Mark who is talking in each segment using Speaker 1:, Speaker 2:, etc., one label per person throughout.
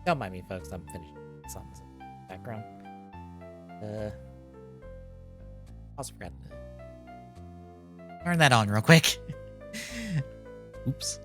Speaker 1: Don't mind me, folks. I'm finishing songs in the background. Also forgot to turn that on real quick. Oops.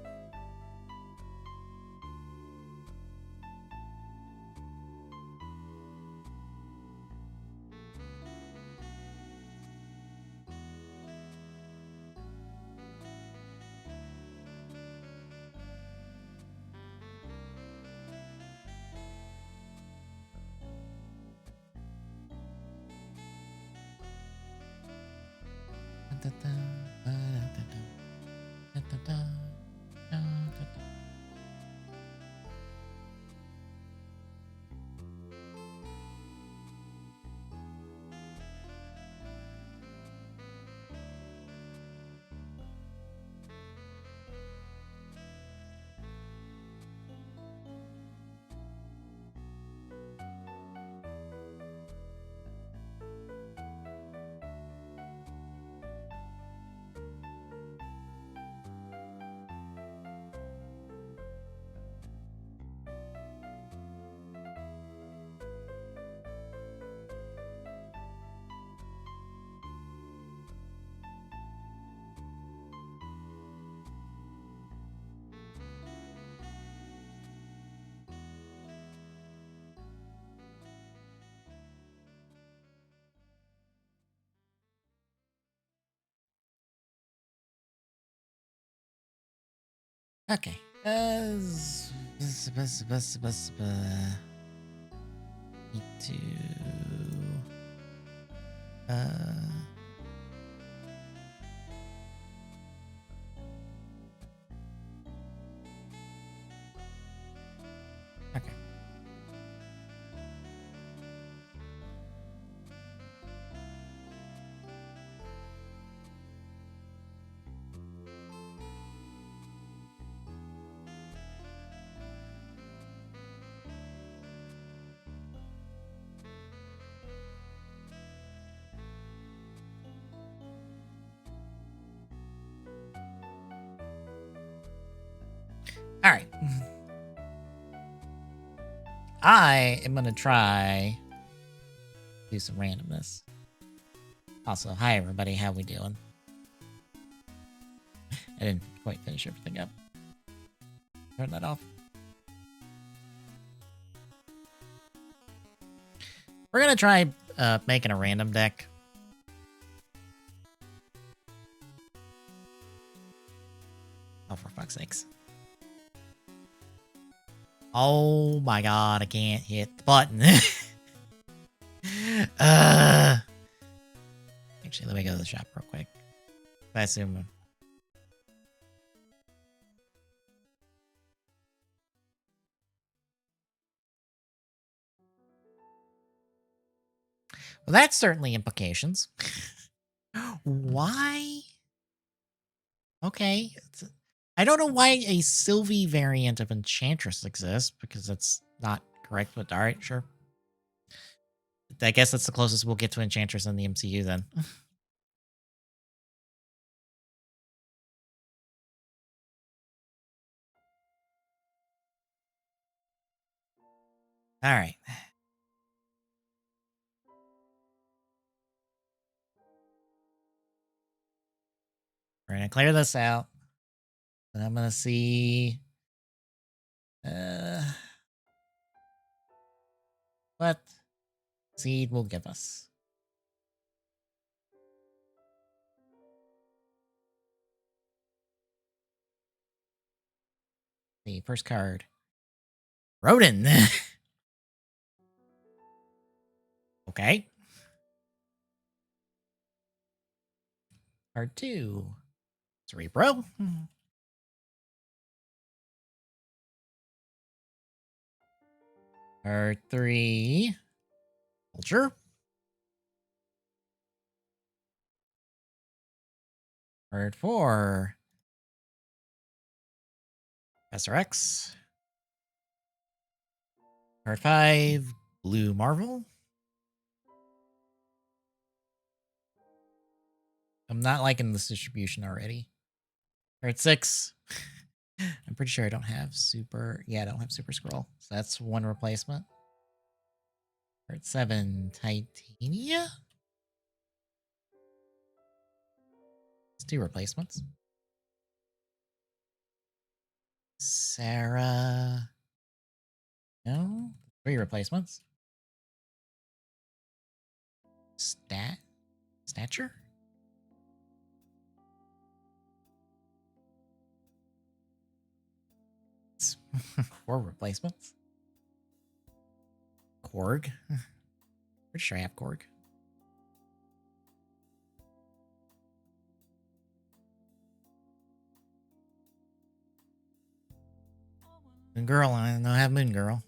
Speaker 1: Okay. Need to. Okay. All right. I am gonna try do some randomness. Also, hi everybody, how we doing? I didn't quite finish everything up. Turn that off. We're gonna try making a random deck. Oh, for fuck's sakes. Oh my god, I can't hit the button. Actually, let me go to the shop real quick. I assume. Well, that's certainly implications. Why? Okay. I don't know why a Sylvie variant of Enchantress exists, because that's not correct, but alright, sure. I guess that's the closest we'll get to Enchantress in the MCU then. Alright. We're gonna clear this out. And I'm gonna see what seed will give us. The first card. Rodin. Okay. Card 2. Cerebro. Card 3. Vulture. Card 4. Professor X. Card 5. Blue Marvel. I'm not liking this distribution already. Card 6. I'm pretty sure I don't have super. Yeah, I don't have super scroll. So that's one replacement. We're at 7 Titania. It's 2 replacements. Sarah. No. 3 replacements. Stature? It's 4 replacements. Korg. Pretty sure I have Korg. Moon Girl, I don't have Moon Girl.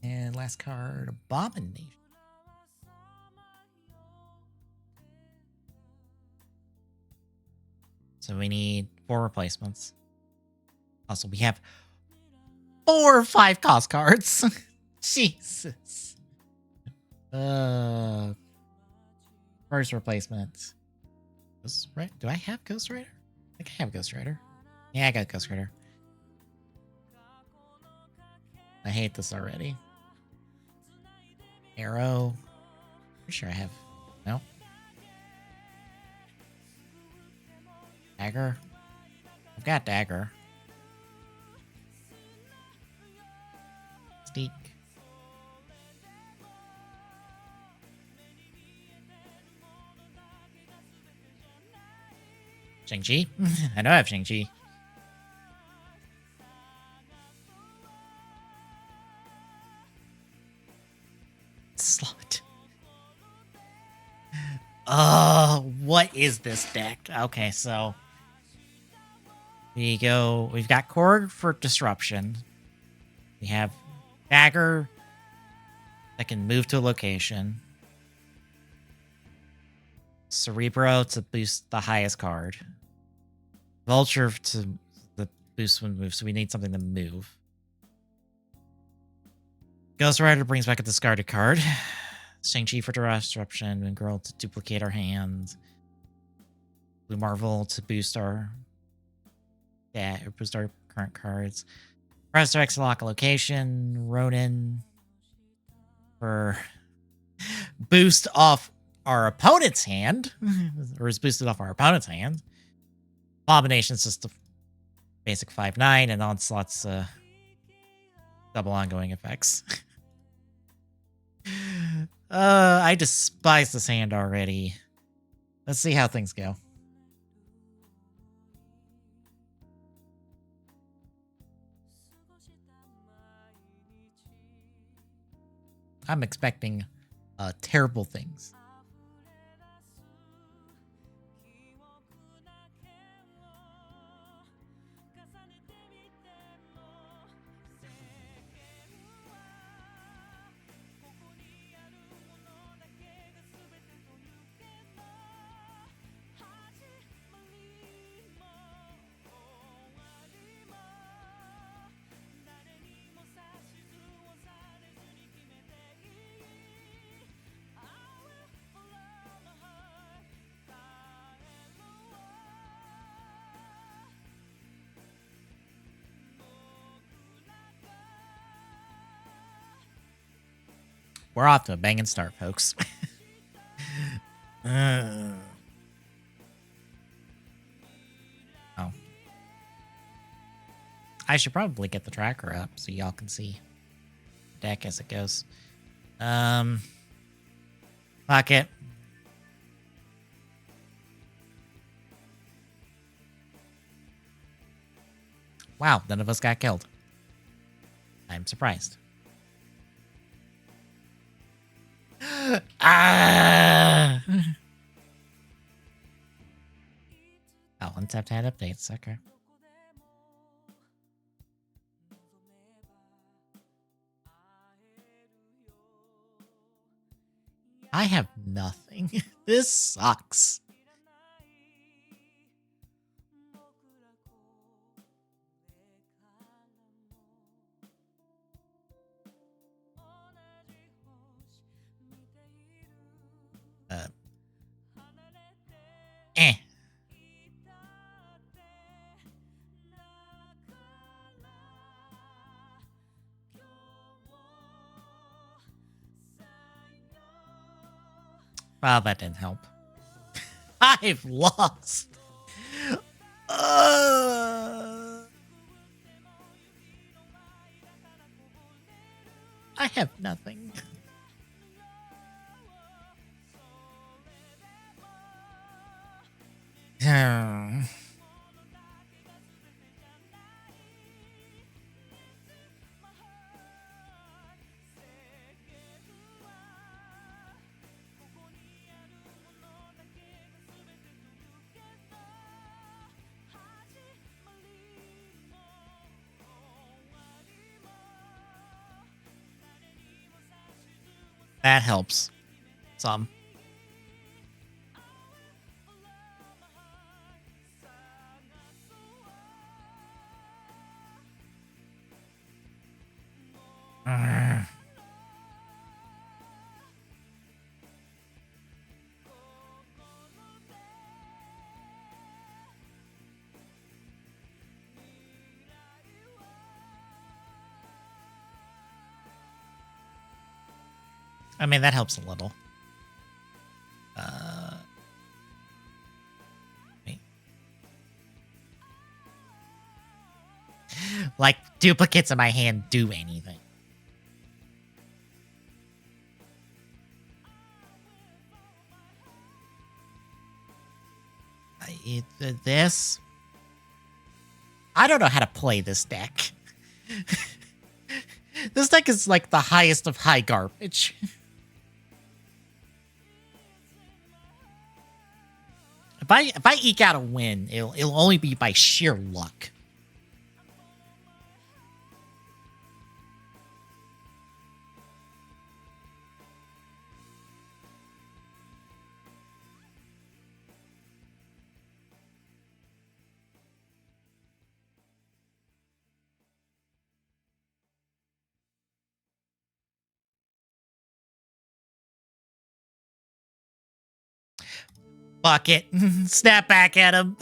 Speaker 1: And last card, Abomination. So we need 4 replacements. Also, we have 4 5-cost cards. Jesus. First replacement. Do I have Ghost Rider? I think I have Ghost Rider. Yeah, I got Ghost Rider. I hate this already. Arrow. Pretty sure I have. No. Dagger. I've got Dagger. Steak. Shang-Chi? I know I have Shang-Chi. Slot. What is this deck? Okay, so we've got Korg for disruption. We have Dagger that can move to a location. Cerebro to boost the highest card. Vulture to the boost when move, so we need something to move. Ghost Rider brings back a discarded card. Shang-Chi for disruption, and Girl to duplicate our hand. Blue Marvel to boost our current cards. Press X to lock a location. Ronin for boost off our opponent's hand. Or is boosted off our opponent's hand. Abomination's just a basic 5/9, and Onslaught's double ongoing effects. I despise this hand already. Let's see how things go. I'm expecting terrible things. We're off to a banging start, folks. Oh. I should probably get the tracker up so y'all can see the deck as it goes. Fuck it. Wow, none of us got killed. I'm surprised. Ah! Oh, untapped had updates. Okay. I have nothing. This sucks. Well, that didn't help. I've lost. I have nothing. That helps some. I mean, that helps a little. Wait. Like, duplicates in my hand do anything. This? I don't know how to play this deck. This deck is like the highest of high garbage. If I eke out a win, it'll only be by sheer luck. Fuck it. Snap back at him.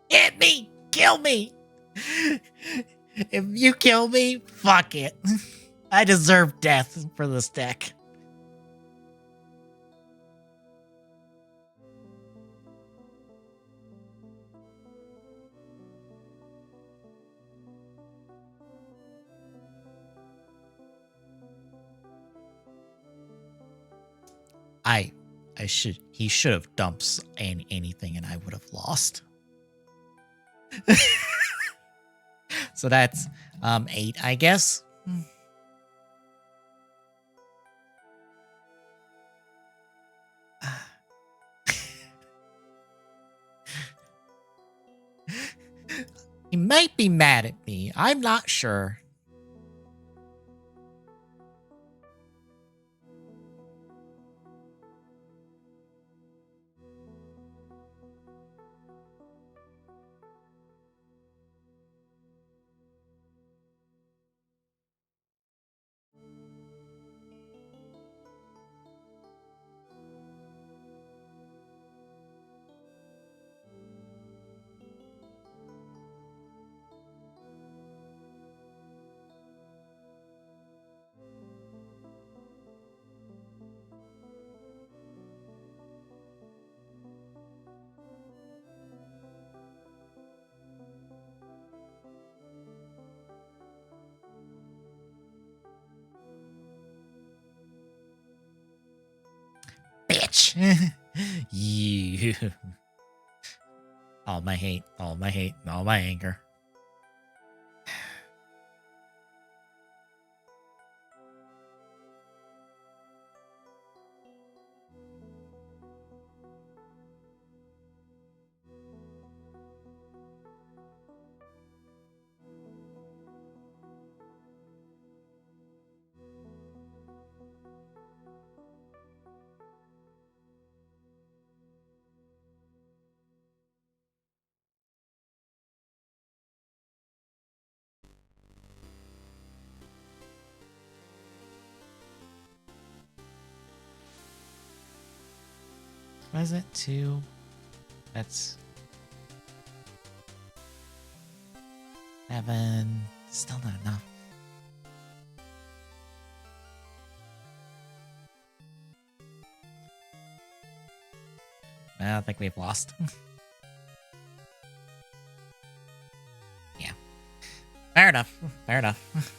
Speaker 1: Hit me. Kill me. If you kill me, fuck it. I deserve death for this deck. He should have dumped anything and I would have lost. So that's 8, I guess. He might be mad at me. I'm not sure. Bitch. You. All my hate, all my hate, all my anger. What is it? 2? That's 7. Still not enough. I think we've lost. Yeah. Fair enough. Fair enough.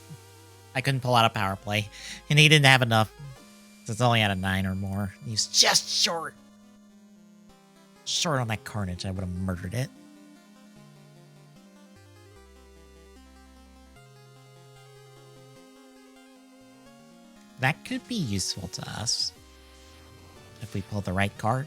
Speaker 1: I couldn't pull out a power play, and he didn't have enough. It's only at a 9 or more. He's just short. Short on that carnage. I would have murdered it. That could be useful to us if we pull the right card.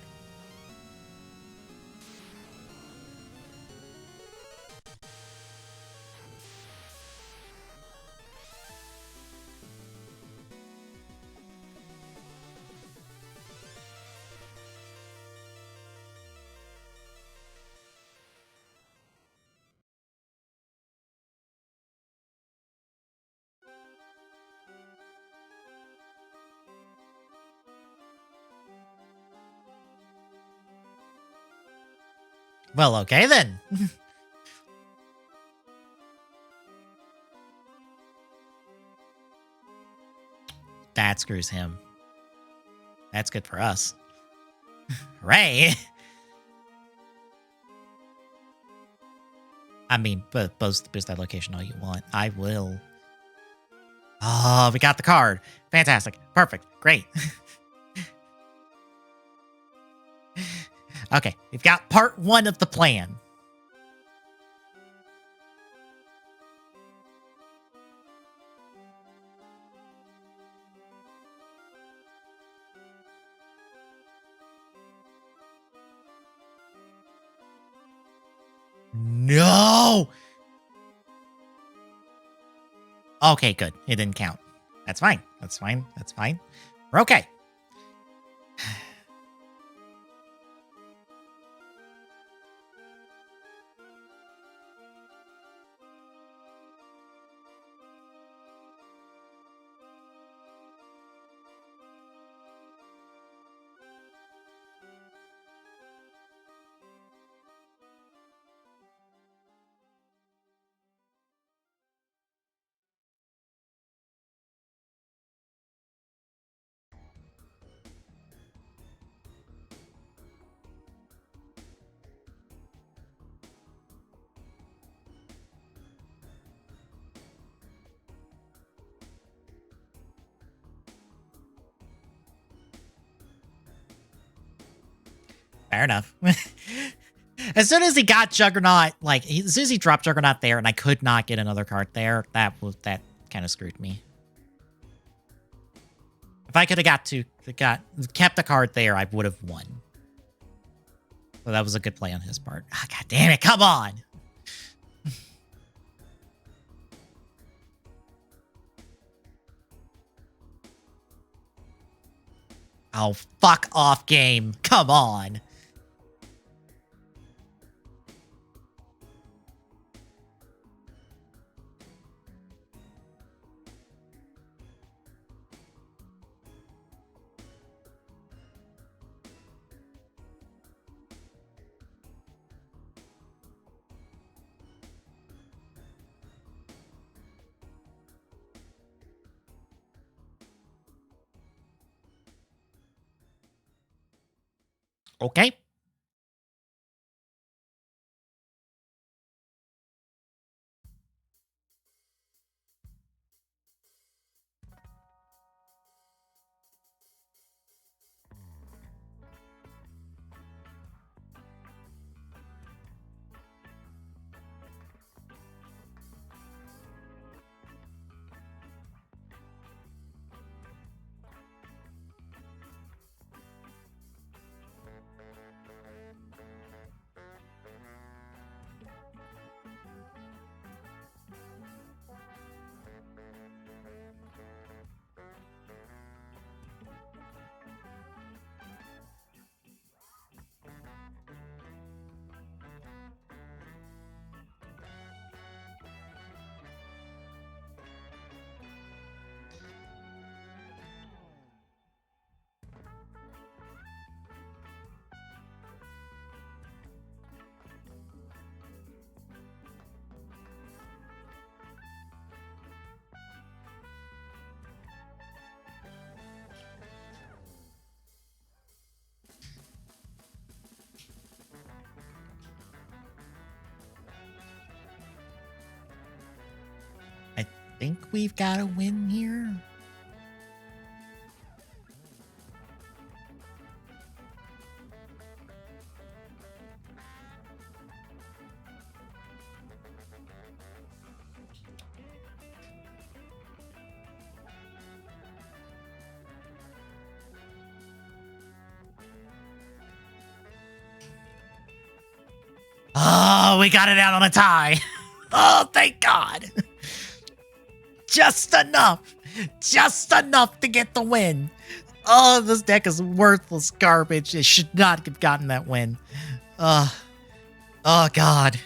Speaker 1: Well, okay then. That screws him. That's good for us. Hooray! I mean, but boost that location all you want. I will. Oh, we got the card. Fantastic. Perfect. Great. Okay, we've got part 1 of the plan. No! Okay, good. It didn't count. That's fine. That's fine. That's fine. We're okay. Fair enough. As soon as he got Juggernaut, as soon as he dropped Juggernaut there, and I could not get another card there, that kind of screwed me. If I could have kept the card there, I would have won. So that was a good play on his part. Ah, God damn it! Come on. Oh, fuck off, game. Come on. Okay. think we've got a win here. Oh, we got it out on a tie. Oh, thank God. Just enough. Just enough to get the win. Oh, this deck is worthless garbage. It should not have gotten that win. Oh, God.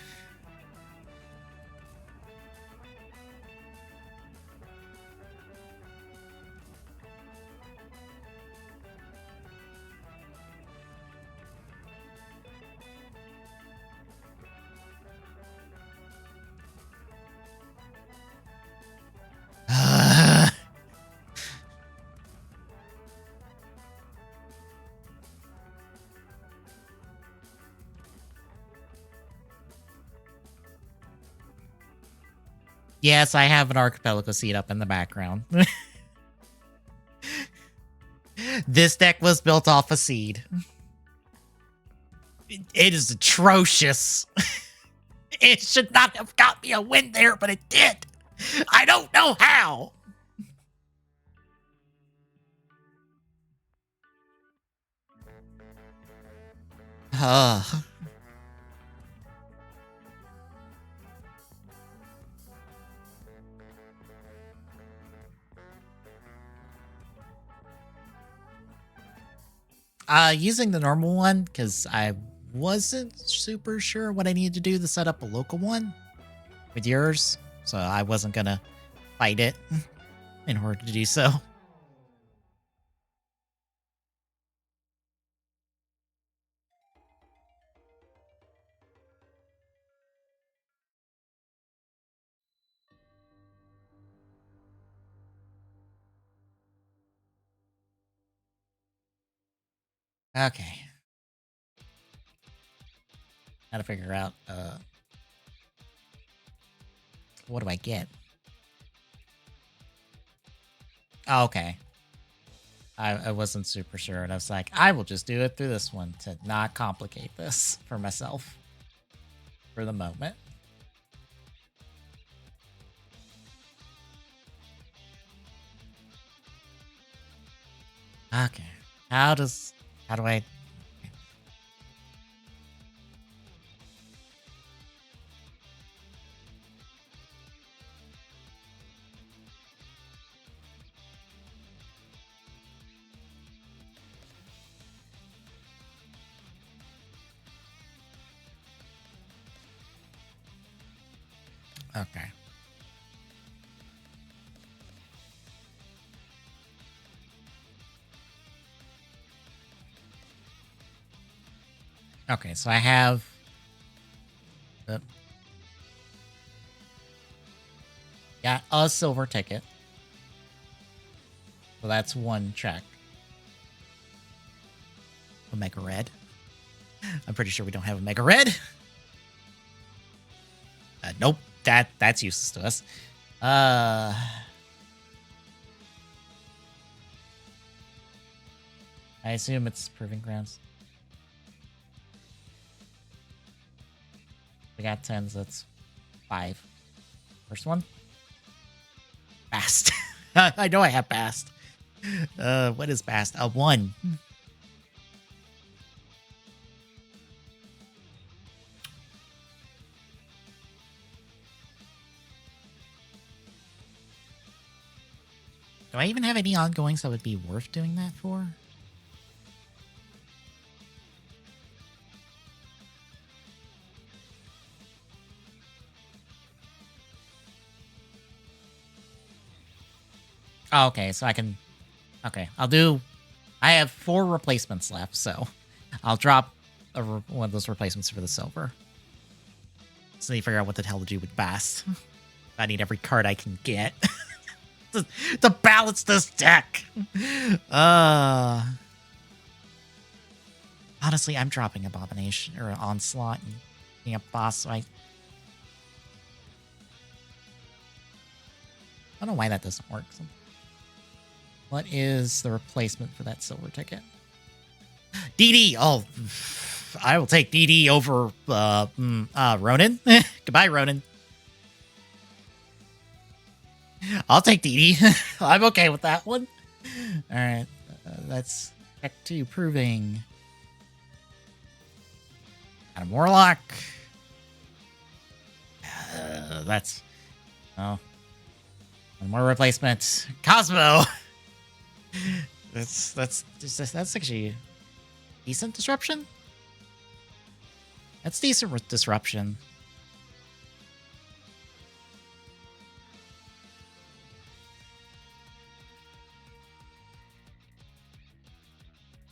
Speaker 1: Yes, I have an archipelago seed up in the background. This deck was built off a seed. It is atrocious. It should not have got me a win there, but it did. I don't know how. Using the normal one, because I wasn't super sure what I needed to do to set up a local one with yours, so I wasn't gonna fight it in order to do so. Okay. How to figure out, what do I get? Oh, okay. I wasn't super sure, and I was like, I will just do it through this one to not complicate this for myself for the moment. Okay. How do I... Okay. Okay, so I have... got a silver ticket. So that's one check. Omega Red. I'm pretty sure we don't have Omega Red. Nope. That's useless to us. I assume it's Proving Grounds. We got 10s, that's 5. First one. Bast. I know I have Bast. What is Bast? A 1. Do I even have any ongoings that would be worth doing that for? Oh, okay, so I can... Okay, I have 4 replacements left, so I'll drop one of those replacements for the silver. So you figure out what the hell to do with Bast. I need every card I can get to balance this deck. Honestly, I'm dropping Abomination or Onslaught and being a boss, so I... don't know why that doesn't work. What is the replacement for that silver ticket? DD. Oh, I will take DD over Ronin. Goodbye, Ronin. I'll take DD. I'm okay with that one. All right. Let's check 2 proving. Got a Warlock. That's... Oh. One more replacement. Cosmo. That's actually decent disruption. That's decent with disruption.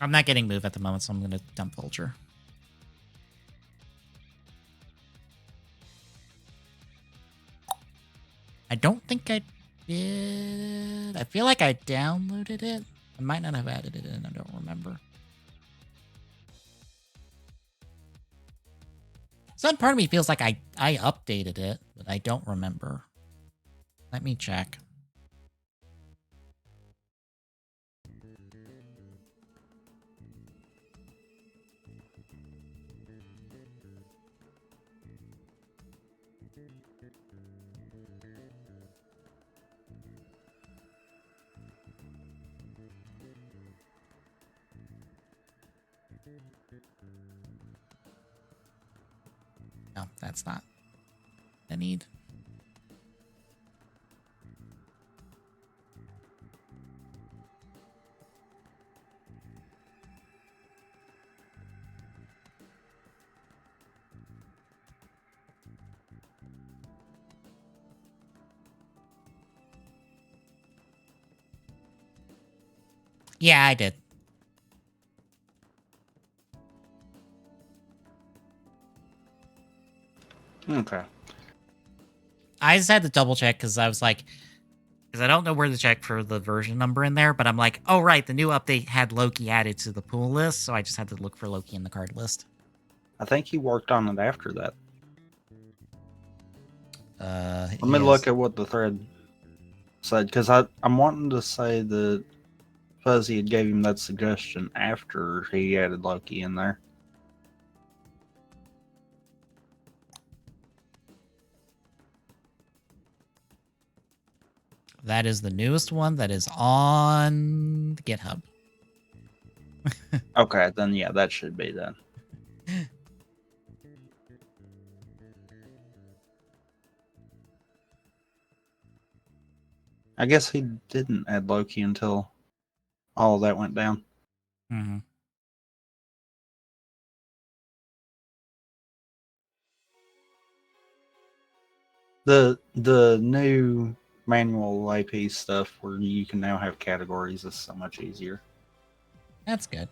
Speaker 1: I'm not getting move at the moment, so I'm going to dump Vulture. I don't think I did. I feel like I downloaded it. I might not have added it in. I don't remember. Some part of me feels like I updated it, but I don't remember. Let me check. No, that's not what I need. Yeah, I did.
Speaker 2: Okay.
Speaker 1: I just had to double check because I was like, because I don't know where to check for the version number in there, but I'm like, oh, right, the new update had Loki added to the pool list, so I just had to look for Loki in the card list.
Speaker 2: I think he worked on it after that. Let me
Speaker 1: Yes.
Speaker 2: look at what the thread said, because I'm wanting to say that Fuzzy had gave him that suggestion after he added Loki in there.
Speaker 1: That is the newest one that is on GitHub.
Speaker 2: Okay, then yeah, that should be then. I guess he didn't add Loki until all of that went down.
Speaker 1: Mm-hmm.
Speaker 2: The new manual AP stuff where you can now have categories is so much easier.
Speaker 1: That's good.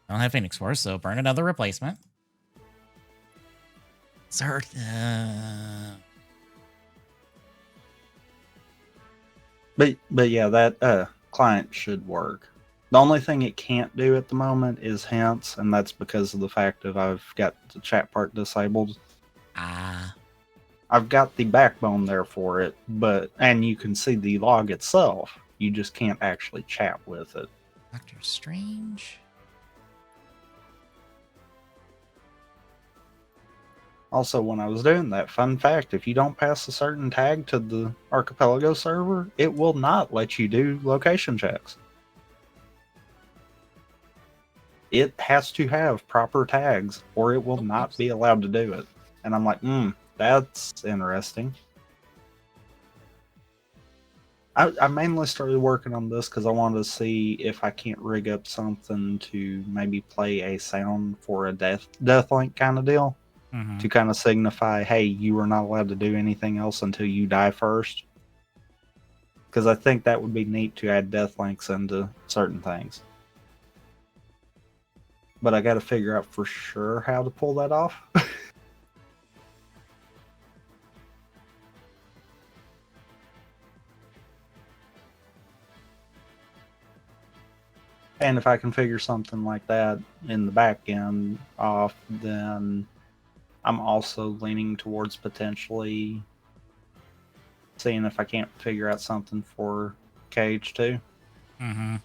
Speaker 1: I don't have Phoenix Force, so burn another replacement. Start.
Speaker 2: But yeah, that client should work. The only thing it can't do at the moment is hints, and that's because of the fact that I've got the chat part disabled. I've got the backbone there for it, and you can see the log itself. You just can't actually chat with it.
Speaker 1: Doctor Strange.
Speaker 2: Also, when I was doing that, fun fact, if you don't pass a certain tag to the Archipelago server, it will not let you do location checks. It has to have proper tags, or it will not be allowed to do it. And I'm like, that's interesting. I mainly started working on this because I wanted to see if I can't rig up something to maybe play a sound for a death link kind of deal.
Speaker 1: Mm-hmm.
Speaker 2: To kind of signify, hey, you are not allowed to do anything else until you die first. Because I think that would be neat to add death links into certain things. But I got to figure out for sure how to pull that off. And if I can figure something like that in the back end off, then I'm also leaning towards potentially seeing if I can't figure out something for KH2.
Speaker 1: Mm-hmm.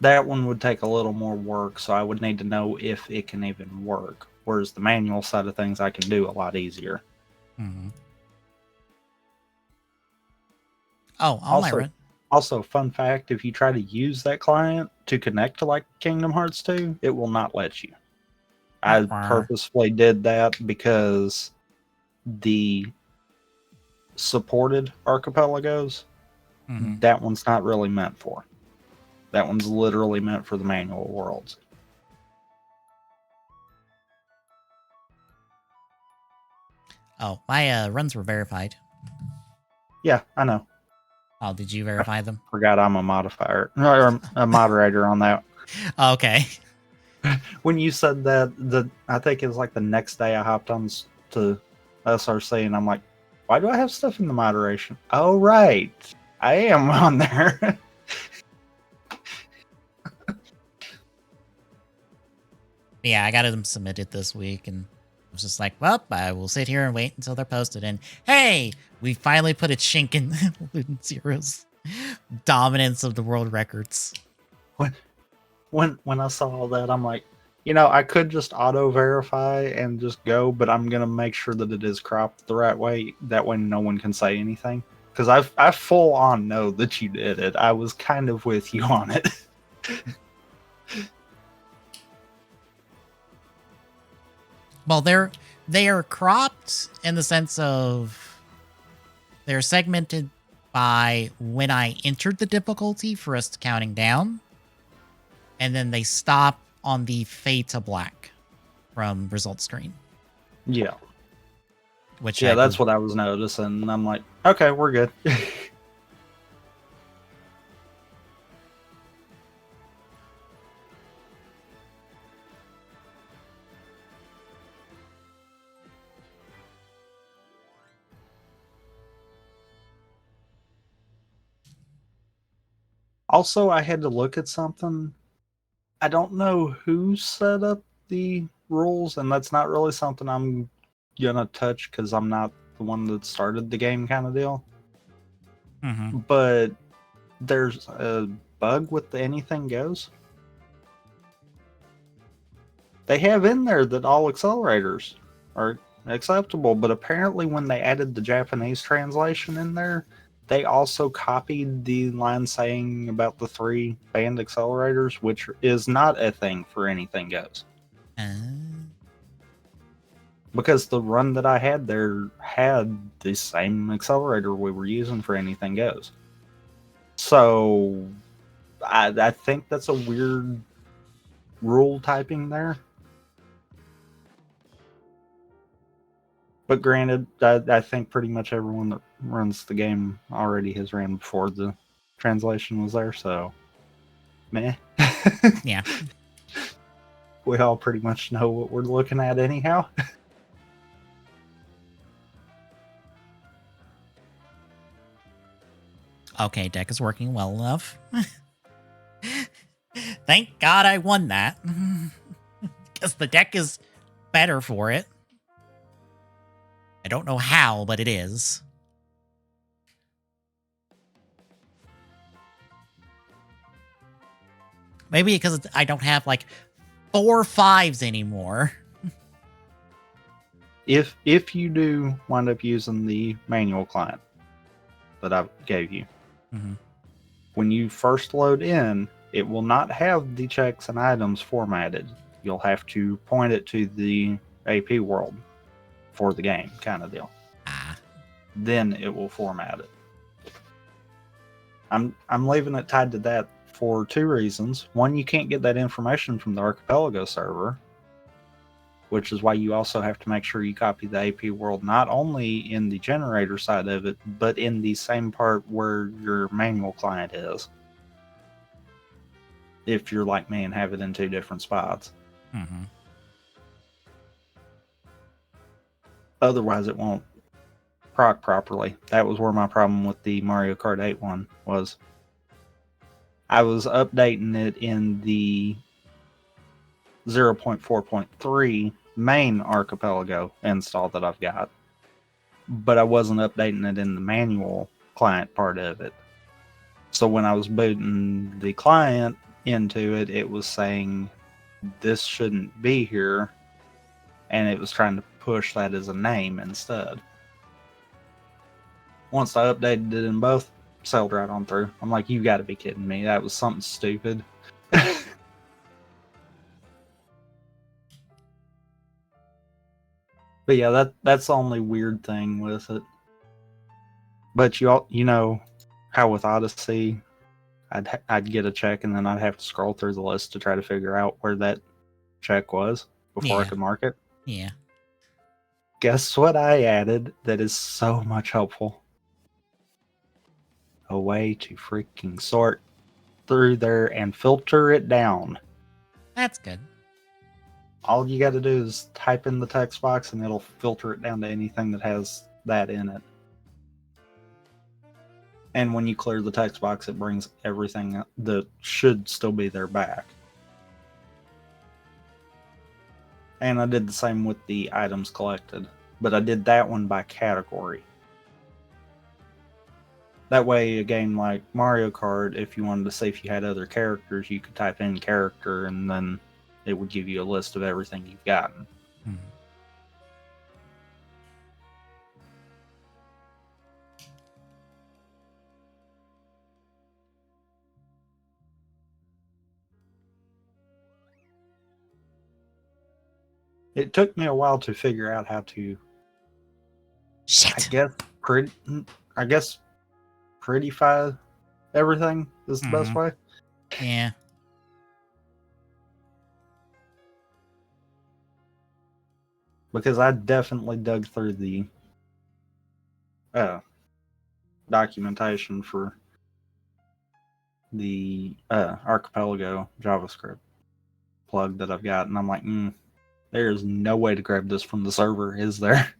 Speaker 2: That one would take a little more work, so I would need to know if it can even work. Whereas the manual side of things I can do a lot easier.
Speaker 1: Mm-hmm. Oh, all my run.
Speaker 2: Also, fun fact, if you try to use that client to connect to like Kingdom Hearts 2, it will not let you. I purposefully did that because the supported archipelagos, that one's not really meant for. That one's literally meant for the manual worlds.
Speaker 1: Oh, my runs were verified.
Speaker 2: Yeah, I know.
Speaker 1: Oh, did you verify them?
Speaker 2: Forgot I'm a modifier or a moderator on that.
Speaker 1: Okay.
Speaker 2: When you said that, I think it was like the next day I hopped on to SRC and I'm like, why do I have stuff in the moderation? Oh, right. I am on there.
Speaker 1: Yeah, I got them submitted this week, and I was just like, well, I will sit here and wait until they're posted. And hey, we finally put a chink in Luden Zero's dominance of the world records.
Speaker 2: When I saw all that, I'm like, I could just auto verify and just go, but I'm gonna make sure that it is cropped the right way. That way, no one can say anything. Because I full on know that you did it. I was kind of with you on it.
Speaker 1: Well, they are cropped in the sense of they're segmented by when I entered the difficulty for us counting down, and then they stop on the fade to black from result screen.
Speaker 2: Yeah.
Speaker 1: Which
Speaker 2: that's what I was noticing. And I'm like, okay, we're good. Also, I had to look at something. I don't know who set up the rules, and that's not really something I'm gonna touch because I'm not the one that started the game, kind of deal.
Speaker 1: Mm-hmm.
Speaker 2: But there's a bug with the anything goes. They have in there that all accelerators are acceptable, but apparently when they added the Japanese translation in there, they also copied the line saying about the 3 banned accelerators, which is not a thing for anything goes. Because the run that I had there had the same accelerator we were using for anything goes. So I think that's a weird rule typing there. But granted, I think pretty much everyone that runs the game already has ran before the translation was there, so meh.
Speaker 1: Yeah.
Speaker 2: We all pretty much know what we're looking at anyhow.
Speaker 1: Okay, deck is working well enough. Thank God I won that. Because the deck is better for it. I don't know how, but it is. Maybe because I don't have like 4 5s anymore.
Speaker 2: If you do wind up using the manual client that I gave you, when you first load in, it will not have the checks and items formatted. You'll have to point it to the AP world for the game, kind of deal. Then it will format it. I'm leaving it tied to that for 2 reasons. One, you can't get that information from the Archipelago server, which is why you also have to make sure you copy the AP world not only in the generator side of it, but in the same part where your manual client is. If you're like me and have it in 2 different spots. Otherwise, it won't proc properly. That was where my problem with the Mario Kart 8 one was. I was updating it in the 0.4.3 main archipelago install that I've got. but I wasn't updating it in the manual client part of it. So when I was booting the client into it, it was saying this shouldn't be here, and it was trying to push that as a name instead. Once I updated it in both, sailed right on through. I'm like, you got to be kidding me. That was something stupid. But yeah, that's the only weird thing with it. But you know how with Odyssey, I'd get a check and then I'd have to scroll through the list to try to figure out where that check was before I could mark it.
Speaker 1: Yeah.
Speaker 2: Guess what I added that is so much helpful? A way to freaking sort through there and filter it down.
Speaker 1: That's good.
Speaker 2: All you got to do is type in the text box and it'll filter it down to anything that has that in it. And when you clear the text box, it brings everything that should still be there back. And I did the same with the items collected, but I did that one by category. That way, a game like Mario Kart, if you wanted to see if you had other characters, you could type in character and then it would give you a list of everything you've gotten.
Speaker 1: Hmm.
Speaker 2: It took me a while to figure out how to.
Speaker 1: Shit.
Speaker 2: I guess prettify everything is the best way.
Speaker 1: Yeah.
Speaker 2: Because I definitely dug through the documentation for the Archipelago JavaScript plug that I've got, and I'm like, there's no way to grab this from the server, is there?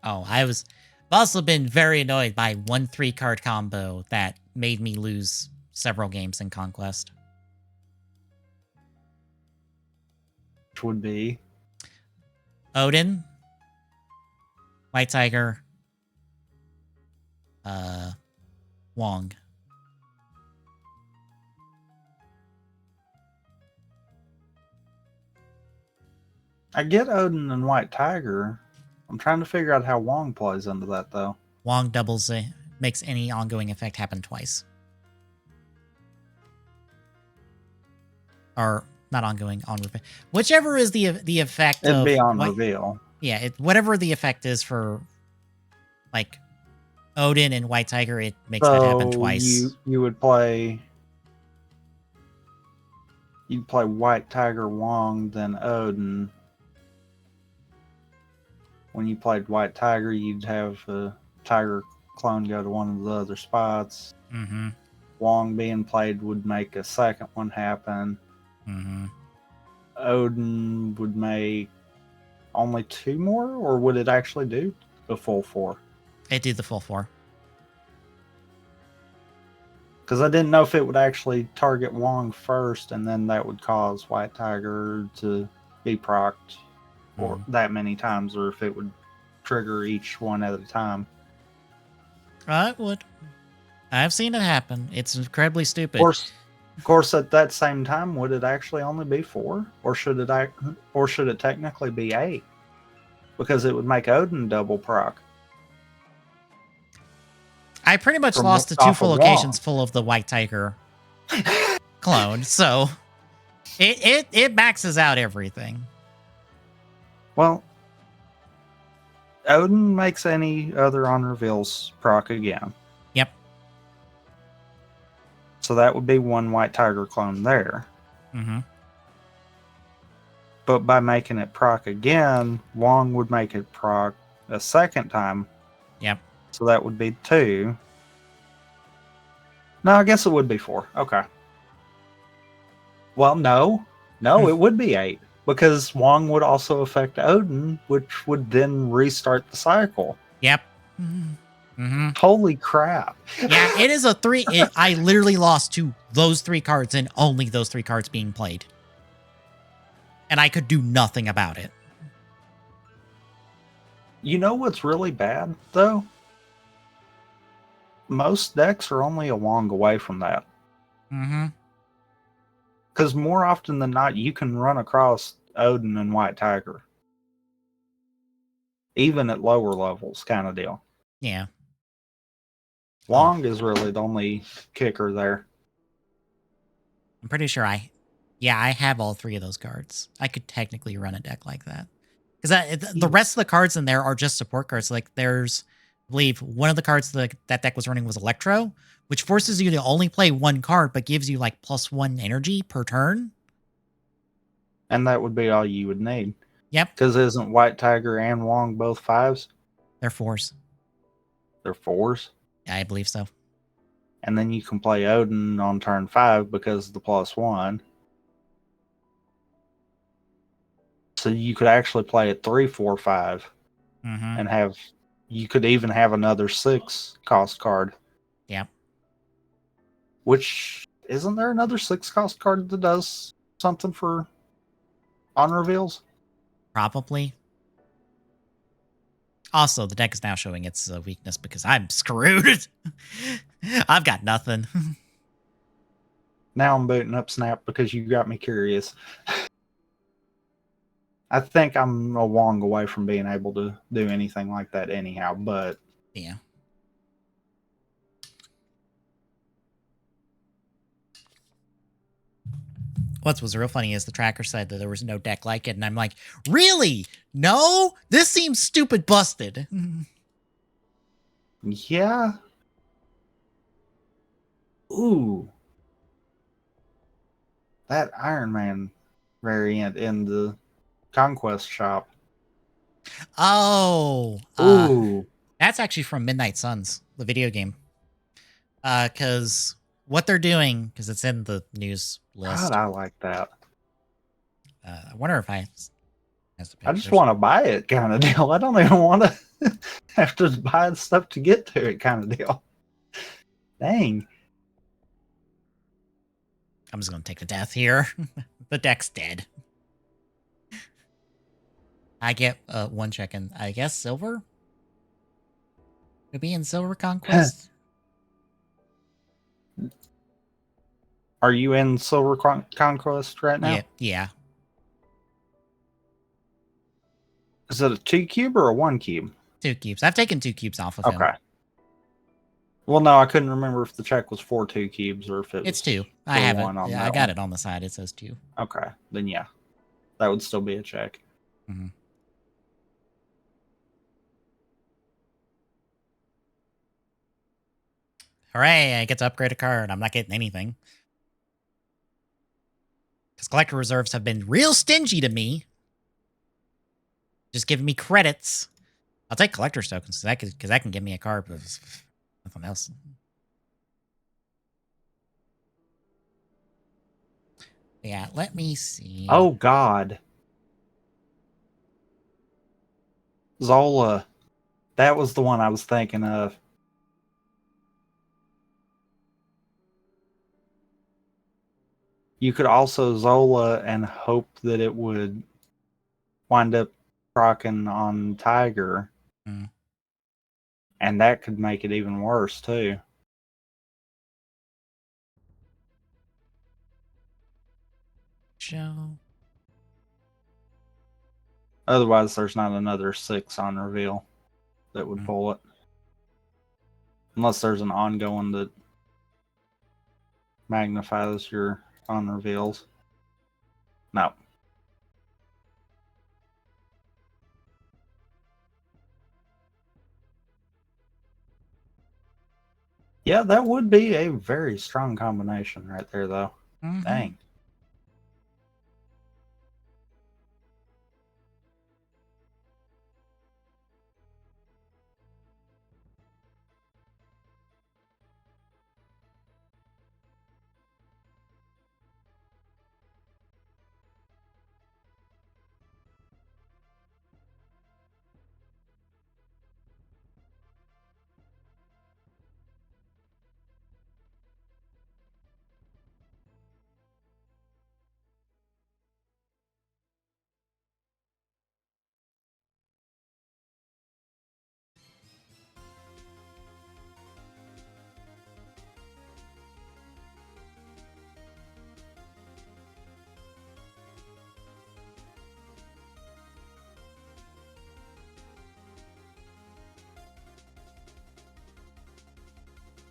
Speaker 1: Oh, I've also been very annoyed by 1 3-card combo that made me lose several games in Conquest.
Speaker 2: Which would be
Speaker 1: Odin, White Tiger, Wong.
Speaker 2: I get Odin and White Tiger. I'm trying to figure out how Wong plays into that, though.
Speaker 1: Wong doubles makes any ongoing effect happen twice. Or not ongoing, on reveal. Whichever is the effect
Speaker 2: It'd
Speaker 1: of...
Speaker 2: be on reveal.
Speaker 1: Yeah, whatever the effect is for, like, Odin and White Tiger, it makes that happen twice.
Speaker 2: You would play... You'd play White Tiger Wong, then Odin. When you played White Tiger, you'd have a Tiger clone go to one of the other spots.
Speaker 1: Mm-hmm.
Speaker 2: Wong being played would make a second one happen.
Speaker 1: Mm-hmm.
Speaker 2: Odin would make only 2 more, or would it actually do the full 4?
Speaker 1: It did the full 4.
Speaker 2: Because I didn't know if it would actually target Wong first, and then that would cause White Tiger to be procced or that many times, or if it would trigger each one at a time.
Speaker 1: It would. I've seen it happen. It's incredibly stupid.
Speaker 2: Of course, at that same time, would it actually only be 4, or should it technically be 8? Because it would make Odin double proc.
Speaker 1: I pretty much lost to 2 full locations full of the White Tiger clone, so it maxes out everything.
Speaker 2: Well, Odin makes any other on reveals proc again.
Speaker 1: Yep.
Speaker 2: So that would be 1 White Tiger clone there.
Speaker 1: Mm-hmm.
Speaker 2: But by making it proc again, Wong would make it proc a second time.
Speaker 1: Yep.
Speaker 2: So that would be 2. No, I guess it would be 4. Okay. Well, no. No, it would be 8. Because Wong would also affect Odin, which would then restart the cycle.
Speaker 1: Yep. Mm-hmm.
Speaker 2: Holy crap.
Speaker 1: Yeah, it is a 3. I literally lost to those 3 cards and only those 3 cards being played. And I could do nothing about it.
Speaker 2: You know what's really bad, though? Most decks are only a Wong away from that.
Speaker 1: Mm-hmm.
Speaker 2: Because more often than not, you can run across Odin and White Tiger. Even at lower levels, kind of deal.
Speaker 1: Yeah.
Speaker 2: Wong is really the only kicker there.
Speaker 1: I'm pretty sure I have all 3 of those cards. I could technically run a deck like that. Because the rest of the cards in there are just support cards. Like there's, I believe, one of the cards that deck was running was Electro, which forces you to only play 1 card, but gives you like +1 energy per turn.
Speaker 2: And that would be all you would need.
Speaker 1: Yep.
Speaker 2: Because isn't White Tiger and Wong both 5s?
Speaker 1: They're 4s.
Speaker 2: They're 4s?
Speaker 1: Yeah, I believe so.
Speaker 2: And then you can play Odin on turn 5 because of the +1. So you could actually play it 3, 4, 5.
Speaker 1: Mm-hmm.
Speaker 2: And you could even have another 6 cost card.
Speaker 1: Yeah.
Speaker 2: Which, isn't there another 6 cost card that does something for on reveals?
Speaker 1: Probably. Also, the deck is now showing its weakness because I'm screwed. I've got nothing.
Speaker 2: Now I'm booting up Snap because you got me curious. I think I'm a Wong away from being able to do anything like that anyhow, but...
Speaker 1: Yeah. What was real funny is the tracker said that there was no deck like it, and I'm like, really? No? This seems stupid busted.
Speaker 2: Yeah. Ooh. That Iron Man variant in the Conquest shop.
Speaker 1: Oh.
Speaker 2: Ooh.
Speaker 1: That's actually from Midnight Suns, the video game. Because what they're doing, because it's in the news list.
Speaker 2: God, I like that.
Speaker 1: I wonder if I
Speaker 2: I just want to buy it kind of deal. I don't even want to have to buy stuff to get to it kind of deal. Dang.
Speaker 1: I'm just going to take the death here. The deck's dead. I get 1 check in, I guess, silver? Could be in Silver Conquest?
Speaker 2: Are you in Silver Conquest right now?
Speaker 1: Yeah.
Speaker 2: Is it a 2 cube or a 1 cube?
Speaker 1: 2 cubes. I've taken 2 cubes off of him.
Speaker 2: Okay. Well, no, I couldn't remember if the check was for 2 cubes or if it was.
Speaker 1: It's 2. I have it.
Speaker 2: Yeah,
Speaker 1: I got it on the side. It says 2.
Speaker 2: Okay. Then yeah. That would still be a check.
Speaker 1: Mm-hmm. Hooray, I get to upgrade a card. I'm not getting anything. Because collector reserves have been real stingy to me. Just giving me credits. I'll take collector's tokens because that can give me a card, but nothing else. Yeah, let me see.
Speaker 2: Oh, God. Zola. That was the one I was thinking of. You could also Zola and hope that it would wind up proccing on Tiger.
Speaker 1: Mm.
Speaker 2: And that could make it even worse, too.
Speaker 1: Show.
Speaker 2: Otherwise, there's not another 6 on reveal that would pull it. Unless there's an ongoing that magnifies your on reveals. No. Yeah, that would be a very strong combination right there, though.
Speaker 1: Mm-hmm.
Speaker 2: Dang.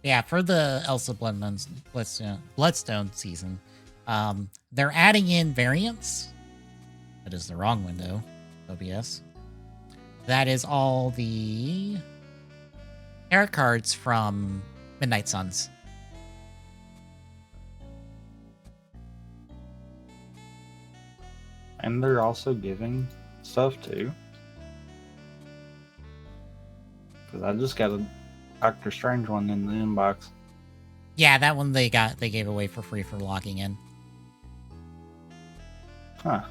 Speaker 1: Yeah, for the Elsa Bloodstone season, they're adding in variants. That is the wrong window, OBS. That is all the tarot cards from Midnight Suns.
Speaker 2: And they're also giving stuff too. Because I just got a Doctor Strange one in the inbox.
Speaker 1: Yeah, that one they gave away for free for logging in.
Speaker 2: Huh.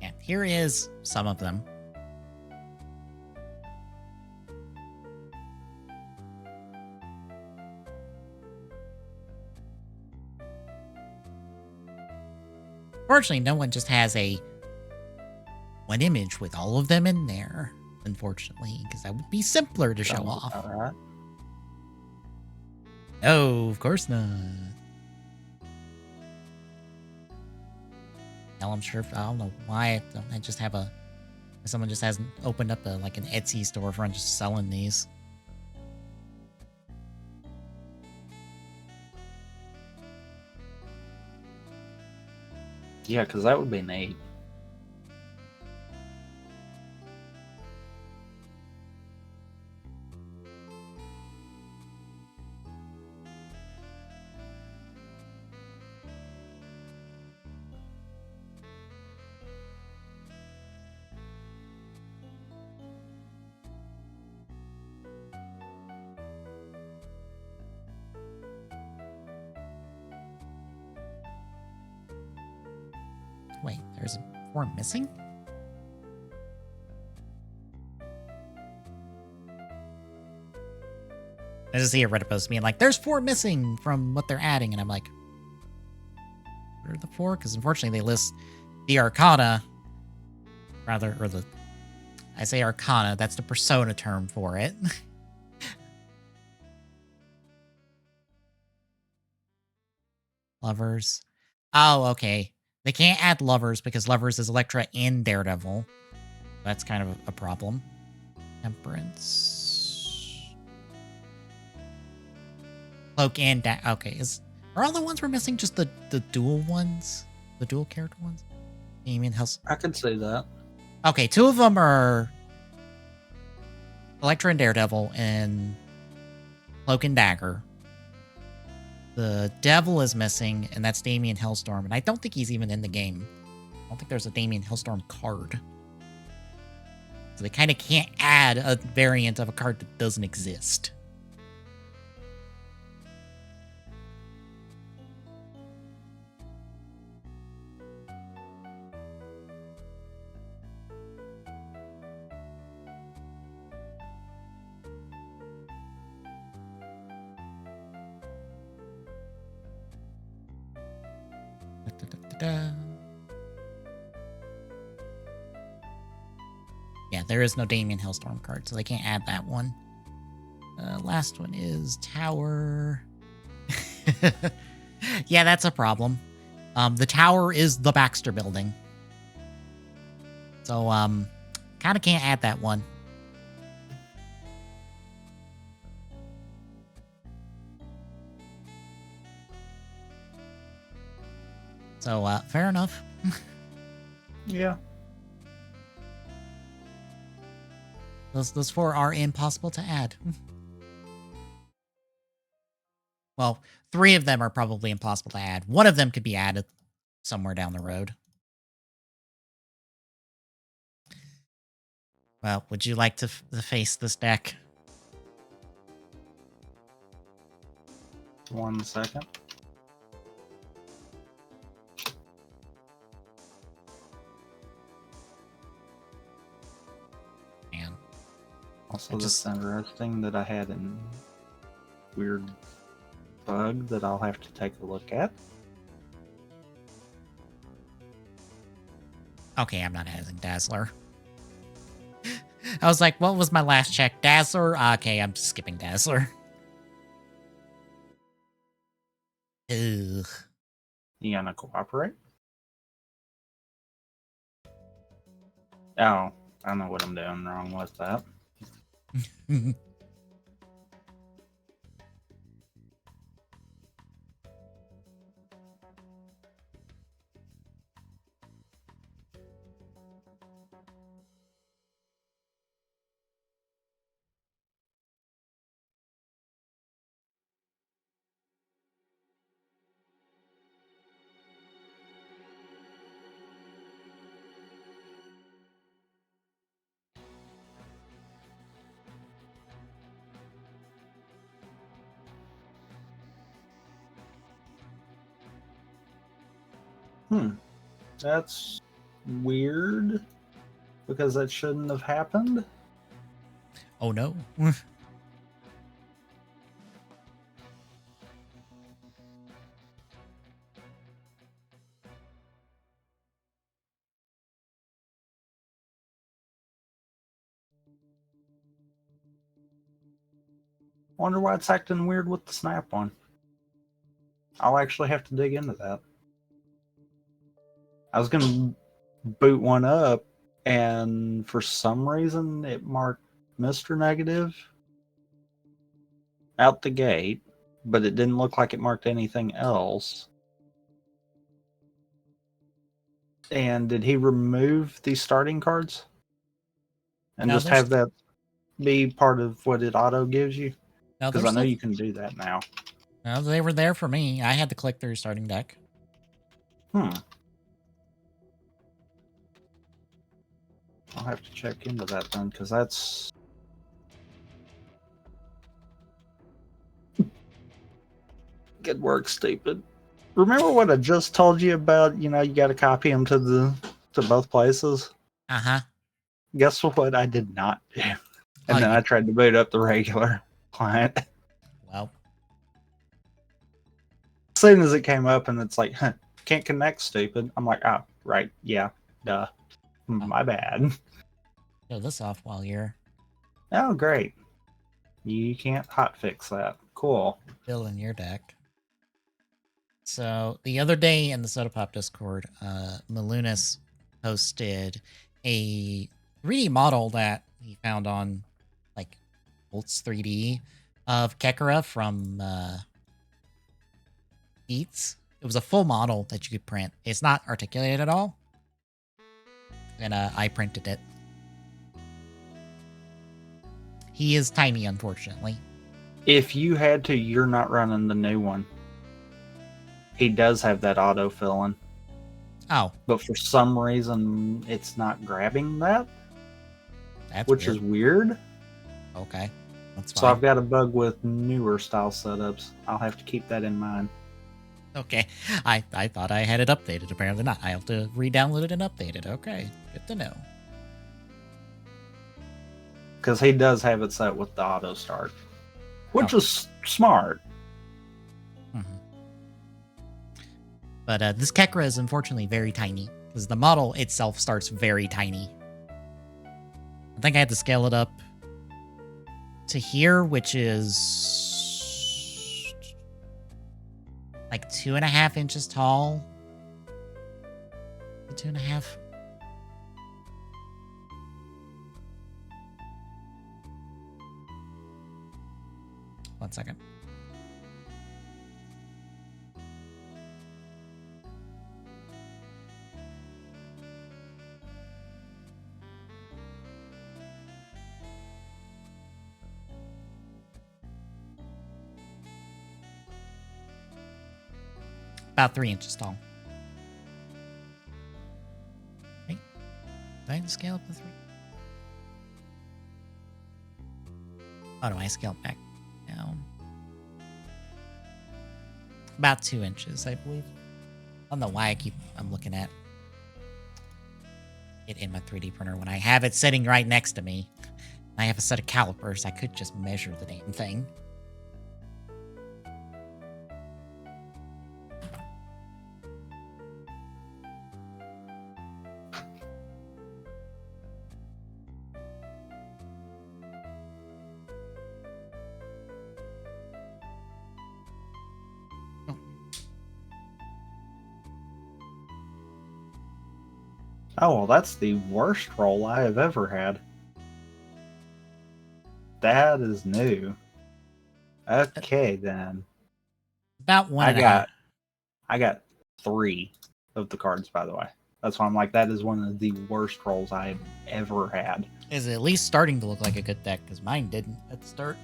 Speaker 1: And here is some of them. Unfortunately, no one just has one image with all of them in there, unfortunately, because that would be simpler to show off.
Speaker 2: All right.
Speaker 1: No, of course not. Hell, I'm sure. I don't know why I just have someone just hasn't opened up an Etsy storefront just selling these.
Speaker 2: Yeah, because that would be neat.
Speaker 1: Wait, there's 4 missing? I just see a Reddit post being like, there's 4 missing from what they're adding. And I'm like, what are the 4? Because unfortunately they list the Arcana, I say Arcana, that's the Persona term for it. Lovers. Oh, okay. They can't add Lovers because Lovers is Elektra and Daredevil. That's kind of a problem. Temperance. Cloak and okay. Are all the ones we're missing just the dual ones? The dual character ones? Damien House.
Speaker 2: I could say that.
Speaker 1: Okay, 2 of them are Elektra and Daredevil and Cloak and Dagger. The Devil is missing, and that's Damien Hellstorm. And I don't think he's even in the game. I don't think there's a Damien Hellstorm card. So they kind of can't add a variant of a card that doesn't exist. Yeah, there is no Damien Hellstorm card, so they can't add that one. Last one is Tower. Yeah, that's a problem. The Tower is the Baxter building. So, kind of can't add that one. So, fair enough.
Speaker 2: Yeah.
Speaker 1: Those 4 are impossible to add. Well, 3 of them are probably impossible to add. One of them could be added somewhere down the road. Well, would you like to face this deck?
Speaker 2: 1 second.
Speaker 1: Man.
Speaker 2: Also, it's interesting that I had a weird bug that I'll have to take a look at.
Speaker 1: Okay, I'm not adding Dazzler. I was like, what was my last check? Dazzler? Okay, I'm skipping Dazzler. Ugh.
Speaker 2: You gonna cooperate? Oh, I know what I'm doing wrong with that. That's weird because that shouldn't have happened.
Speaker 1: Oh no.
Speaker 2: Wonder why it's acting weird with the snap one. I'll actually have to dig into that. I was gonna boot one up, and for some reason it marked Mr. Negative out the gate, but it didn't look like it marked anything else. And did he remove these starting cards? And
Speaker 1: No,
Speaker 2: just
Speaker 1: there's
Speaker 2: have that be part of what it auto gives you?
Speaker 1: no,
Speaker 2: Because
Speaker 1: there's
Speaker 2: I know
Speaker 1: still
Speaker 2: you can do that now.
Speaker 1: no, they were there for me. I had to click through starting deck.
Speaker 2: I'll have to check into that then, because that's... Good work, stupid. Remember what I just told you about? You got to copy them to both places.
Speaker 1: Uh-huh.
Speaker 2: Guess what? I did not do.
Speaker 1: Oh,
Speaker 2: And then I tried to boot up the regular client.
Speaker 1: Well,
Speaker 2: As soon as it came up and it's like, can't connect, stupid. I'm like, oh, right, yeah, duh. My bad.
Speaker 1: show this off while you're
Speaker 2: Oh, great. You can't hotfix that. Cool.
Speaker 1: building your deck. So the other day in the Soda Pop Discord, Malunas posted a 3D model that he found on like Bolts 3D of Kekara from Eats. It was a full model that you could print. It's not articulated at all. And I printed it. He is tiny, unfortunately.
Speaker 2: If you had to, you're not running the new one. He does have that auto fill-in.
Speaker 1: Oh.
Speaker 2: But for some reason, it's not grabbing that.
Speaker 1: Which
Speaker 2: is weird.
Speaker 1: Okay. That's fine.
Speaker 2: So I've got a bug with newer style setups. I'll have to keep that in mind.
Speaker 1: Okay. I thought I had it updated. Apparently not. I have to re-download it and update it. Okay. Good to know.
Speaker 2: Because he does have it set with the auto start, which is smart.
Speaker 1: Mm-hmm. But this Kekra is unfortunately very tiny because the model itself starts very tiny. I think I had to scale it up to here, which is like 2.5 inches tall. 2.5. One second. About 3 inches tall. Right? Do I have to scale up to 3? Oh, do I scale back down? About 2 inches, I believe. I don't know why I'm looking at it in my 3D printer when I have it sitting right next to me. I have a set of calipers. I could just measure the damn thing.
Speaker 2: Oh, well, that's the worst roll I have ever had. That is new. Okay, then.
Speaker 1: About one and a half.
Speaker 2: I got 3 of the cards, by the way. That's why I'm like, that is one of the worst rolls I've ever had.
Speaker 1: Is at least starting to look like a good deck, because mine didn't at the start.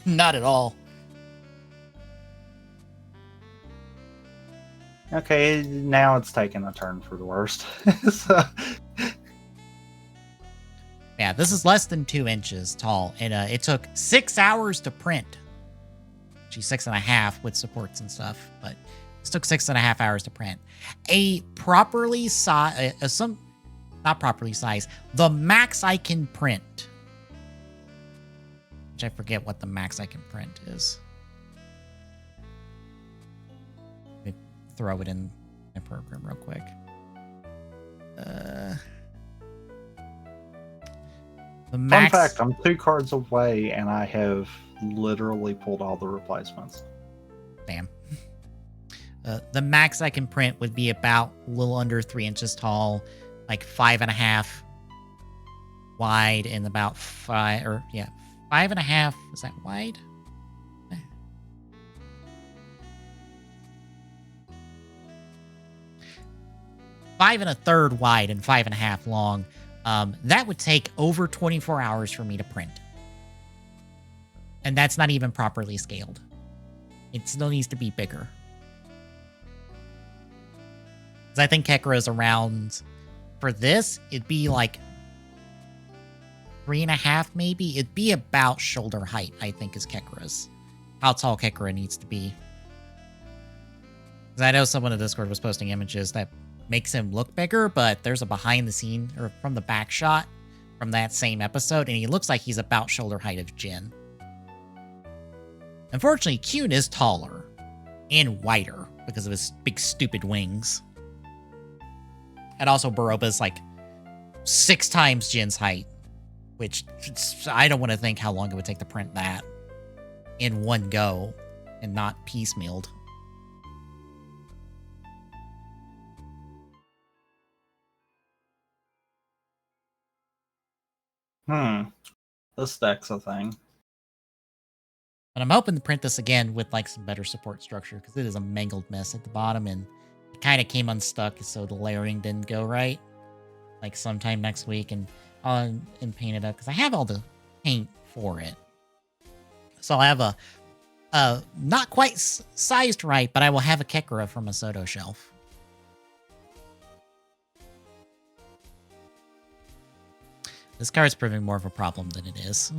Speaker 1: Not at all.
Speaker 2: Okay, now it's taking a turn for the worst. So,
Speaker 1: yeah, this is less than 2 inches tall, and it took 6 hours to print. Actually, 6.5 with supports and stuff, but it took 6.5 hours to print. A properly sized, not properly sized, the max I can print. Which I forget what the max I can print is. Let me throw it in my program real quick. The max.
Speaker 2: Fun fact, I'm 2 cards away and I have literally pulled all the replacements.
Speaker 1: Bam. The max I can print would be about a little under 3 inches tall, like 5.5 wide, and about 5.5. Is that wide? 5 1/3 wide and 5.5 long. That would take over 24 hours for me to print. And that's not even properly scaled. It still needs to be bigger. Because I think Kekro's around, for this, it'd be like 3.5 maybe. It'd be about shoulder height, I think, is Kekro's. How tall Kekro needs to be. Because I know someone in Discord was posting images that makes him look bigger, but there's a behind the scene, or from the back shot from that same episode, and he looks like he's about shoulder height of Jin. Unfortunately, Kyun is taller and wider because of his big stupid wings. And also Baroba's like 6 times Jin's height, which I don't want to think how long it would take to print that in one go and not piecemealed.
Speaker 2: This deck's a thing.
Speaker 1: But I'm hoping to print this again with like some better support structure, because it is a mangled mess at the bottom, and it kind of came unstuck, so the layering didn't go right. Like sometime next week, and paint it up, because I have all the paint for it. So I have a not quite sized right, but I will have a Kekra from a Soto shelf. This card's proving more of a problem than it is.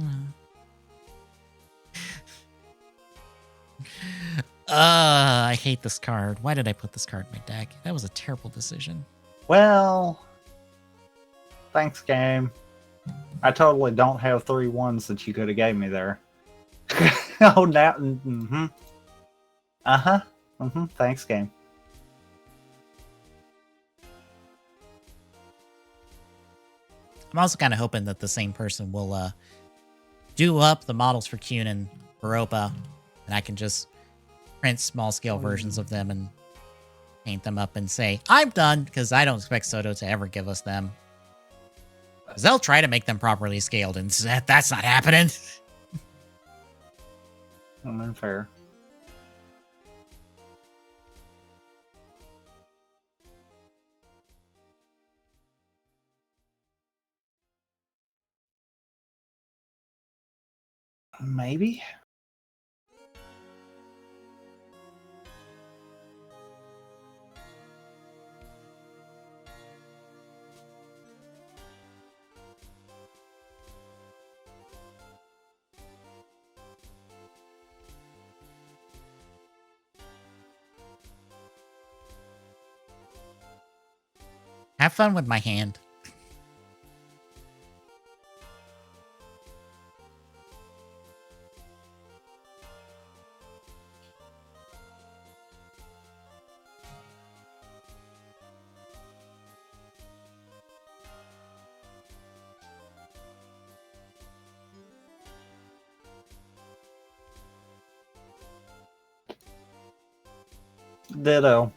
Speaker 1: I hate this card. Why did I put this card in my deck? That was a terrible decision.
Speaker 2: Well, thanks, game. I totally don't have 3 ones that you could have gave me there. Oh, now. Thanks, game.
Speaker 1: I'm also kind of hoping that the same person will do up the models for Kyun and Baropa, and I can just print small-scale versions of them and paint them up and say, I'm done, because I don't expect Soto to ever give us them. Because they'll try to make them properly scaled, and that's not happening.
Speaker 2: Unfair. Maybe.
Speaker 1: Have fun with my hand.
Speaker 2: Ditto.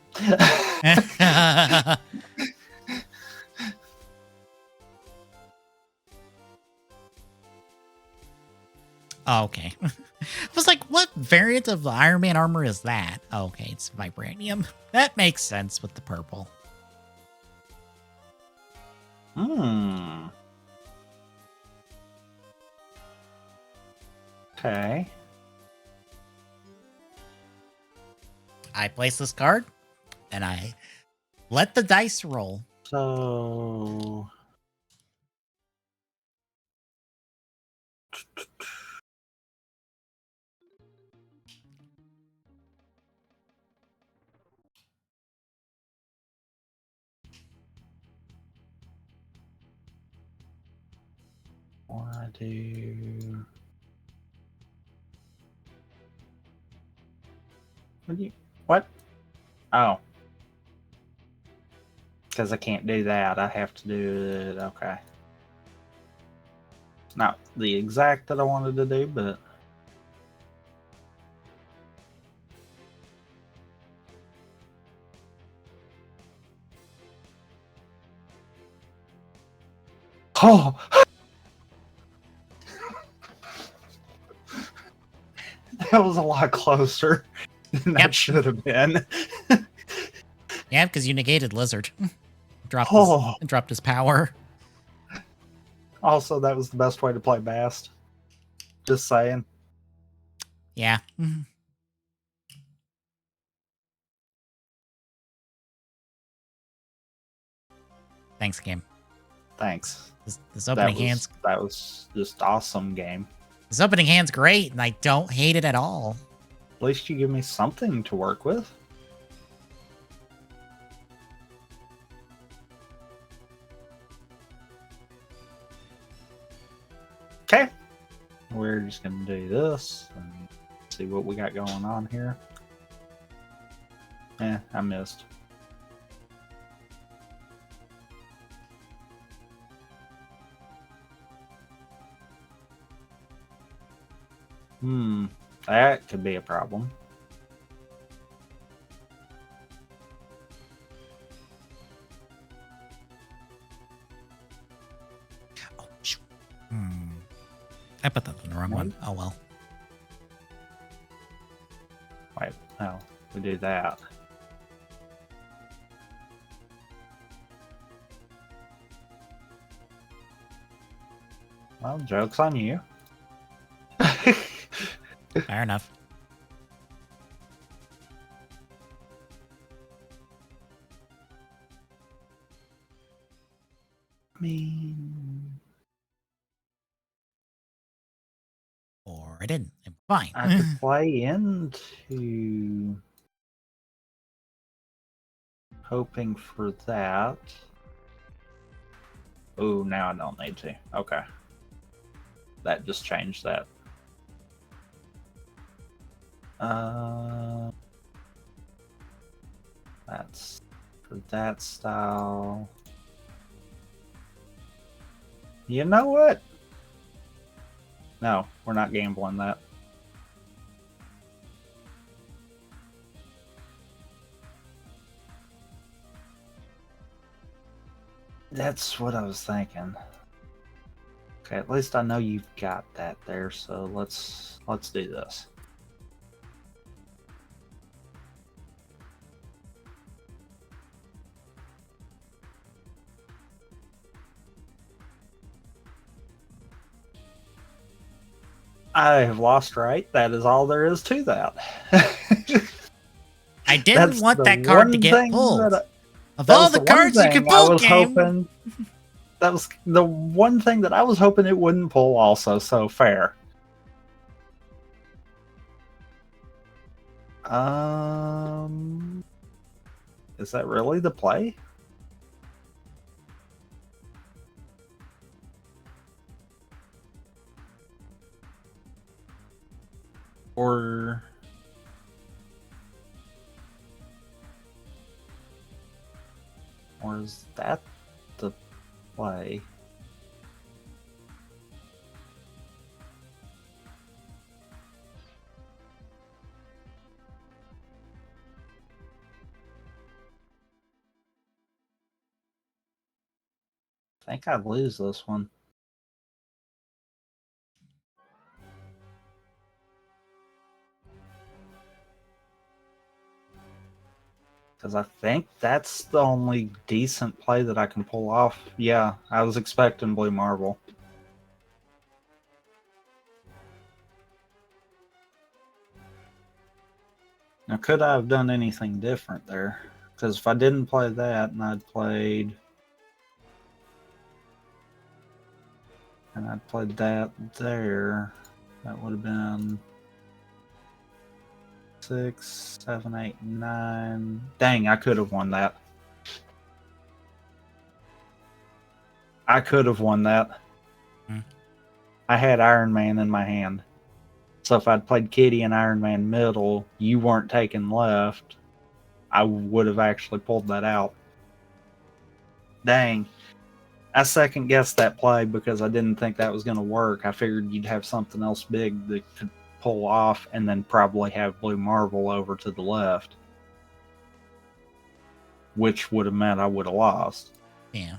Speaker 1: Oh, okay. I was like, what variant of the Iron Man armor is that? Oh, okay, it's vibranium. That makes sense with the purple.
Speaker 2: Hmm. Okay.
Speaker 1: I place this card, and I let the dice roll.
Speaker 2: So. What I do? What do you? What? Oh. Because I can't do that. I have to do it. Okay. Not the exact that I wanted to do, but. Oh! That was a lot closer than that should have been.
Speaker 1: Yeah, because you negated Lizard. Dropped his power.
Speaker 2: Also, that was the best way to play Bast. Just saying.
Speaker 1: Yeah. Thanks, game.
Speaker 2: Thanks.
Speaker 1: This opening hand's
Speaker 2: that was just awesome game.
Speaker 1: This opening hand's great, and I don't hate it at all.
Speaker 2: At least you give me something to work with. Okay. We're just going to do this and see what we got going on here. I missed. That could be a problem.
Speaker 1: Oh, shoot. I put that in the wrong one. Oh, well.
Speaker 2: Wait, no, we do that. Well, joke's on you.
Speaker 1: Fair enough.
Speaker 2: I mean...
Speaker 1: Or I didn't. I'm fine.
Speaker 2: I could play into... hoping for that. Oh, now I don't need to. Okay. That just changed that. That's for that style. You know what? No, we're not gambling that. That's what I was thinking. Okay, at least I know you've got that there, so let's do this. I have lost right. That is all there is to that.
Speaker 1: I didn't want that card to get pulled. Of all the cards you could pull, game.
Speaker 2: That was the one thing that I was hoping it wouldn't pull also, so fair. Is that really the play? Or is that the play? I think I lose this one. Because I think that's the only decent play that I can pull off. Yeah, I was expecting Blue Marble. Now, could I have done anything different there? Because if I didn't play that and I'd played that there, that would have been 6, 7, 8, 9. Dang, I could have won that. I could have won that. I had Iron Man in my hand. So if I'd played Kitty and Iron Man middle, you weren't taking left, I would have actually pulled that out. Dang. I second guessed that play because I didn't think that was going to work. I figured you'd have something else big that could pull off and then probably have Blue Marble over to the left, which would have meant I would have lost.
Speaker 1: Yeah.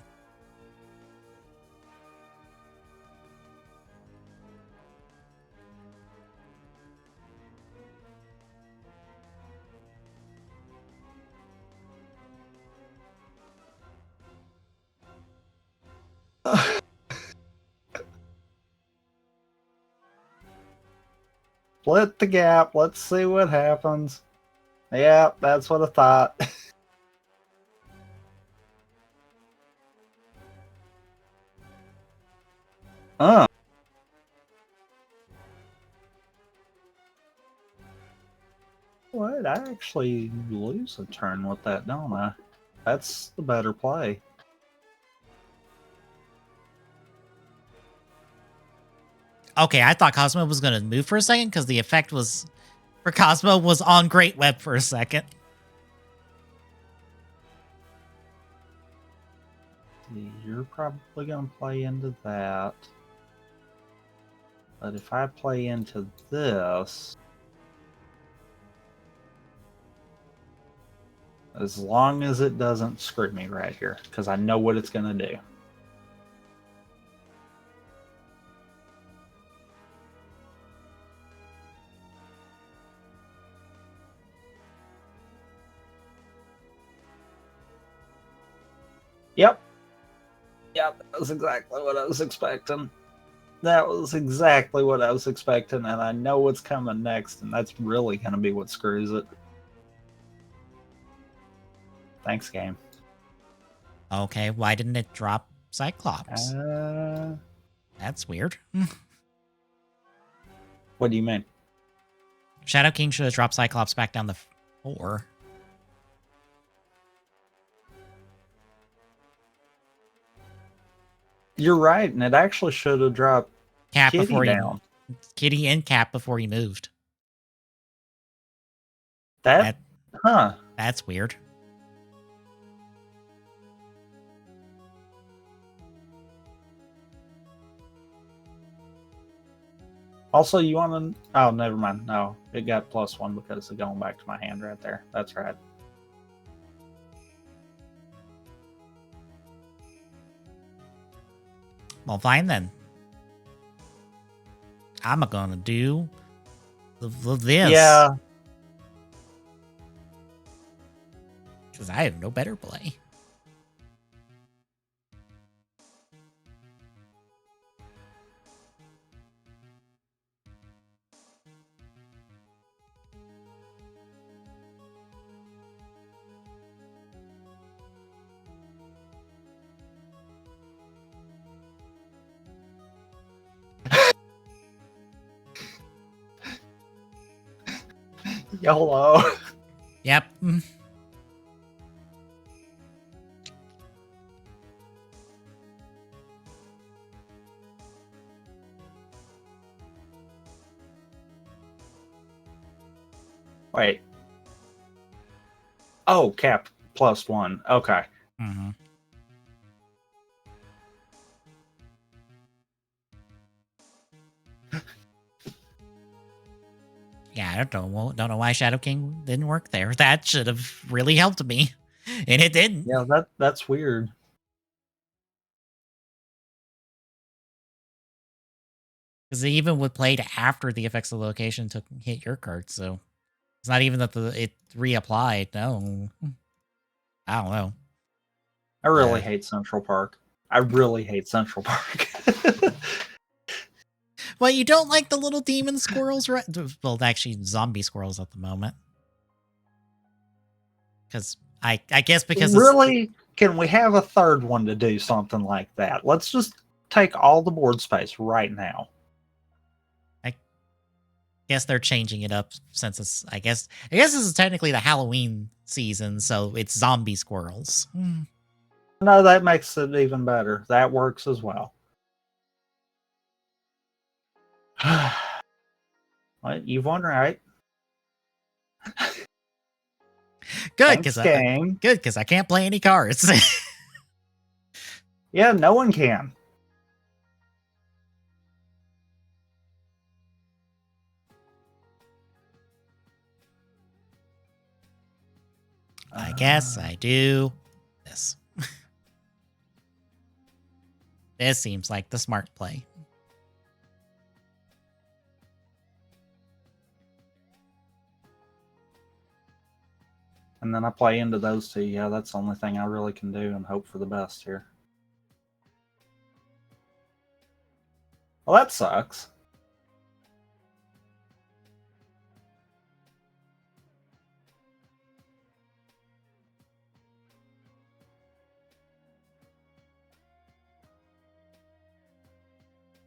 Speaker 2: Split the gap. Let's see what happens. Yeah, that's what I thought. What? I actually lose a turn with that, don't I? That's the better play.
Speaker 1: Okay, I thought Cosmo was going to move for a second because the effect was for Cosmo was on Great Web for a second.
Speaker 2: You're probably going to play into that. But if I play into this, as long as it doesn't screw me right here, because I know what it's going to do. Yep. Yep, that was exactly what I was expecting. That was exactly what I was expecting, and I know what's coming next, and that's really going to be what screws it. Thanks, game.
Speaker 1: Okay, why didn't it drop Cyclops? That's weird.
Speaker 2: What do you mean?
Speaker 1: Shadow King should have dropped Cyclops back down the 4.
Speaker 2: You're right, and it actually should have dropped
Speaker 1: Cap
Speaker 2: Kitty
Speaker 1: before
Speaker 2: down.
Speaker 1: Kitty and Cap before he moved.
Speaker 2: That's
Speaker 1: weird.
Speaker 2: Also, you want to... Oh, never mind. No, it got +1 because of going back to my hand right there. That's right.
Speaker 1: Well, fine then. I'm gonna do this.
Speaker 2: Yeah.
Speaker 1: Because I have no better play.
Speaker 2: YOLO.
Speaker 1: Yep.
Speaker 2: Wait. Oh, Cap +1. Okay.
Speaker 1: Mm-hmm. Yeah, I don't know why Shadow King didn't work there. That should have really helped me, and it didn't.
Speaker 2: Yeah, that's weird.
Speaker 1: Because they even would played after the effects of the location hit your card, so it's not even that it reapplied. No. I don't know.
Speaker 2: I really hate Central Park. I really hate Central Park.
Speaker 1: Well, you don't like the little demon squirrels, right? Well, actually, zombie squirrels at the moment. Because I guess because
Speaker 2: really, can we have a third one to do something like that? Let's just take all the board space right now.
Speaker 1: I guess they're changing it up since it's. I guess this is technically the Halloween season, so it's zombie squirrels.
Speaker 2: No, that makes it even better. That works as well. Well, you've won, right?
Speaker 1: Good, because I can't play any cards.
Speaker 2: Yeah, no one can.
Speaker 1: I guess I do this. This seems like the smart play.
Speaker 2: And then I play into those two. Yeah, that's the only thing I really can do and hope for the best here. Well, that sucks.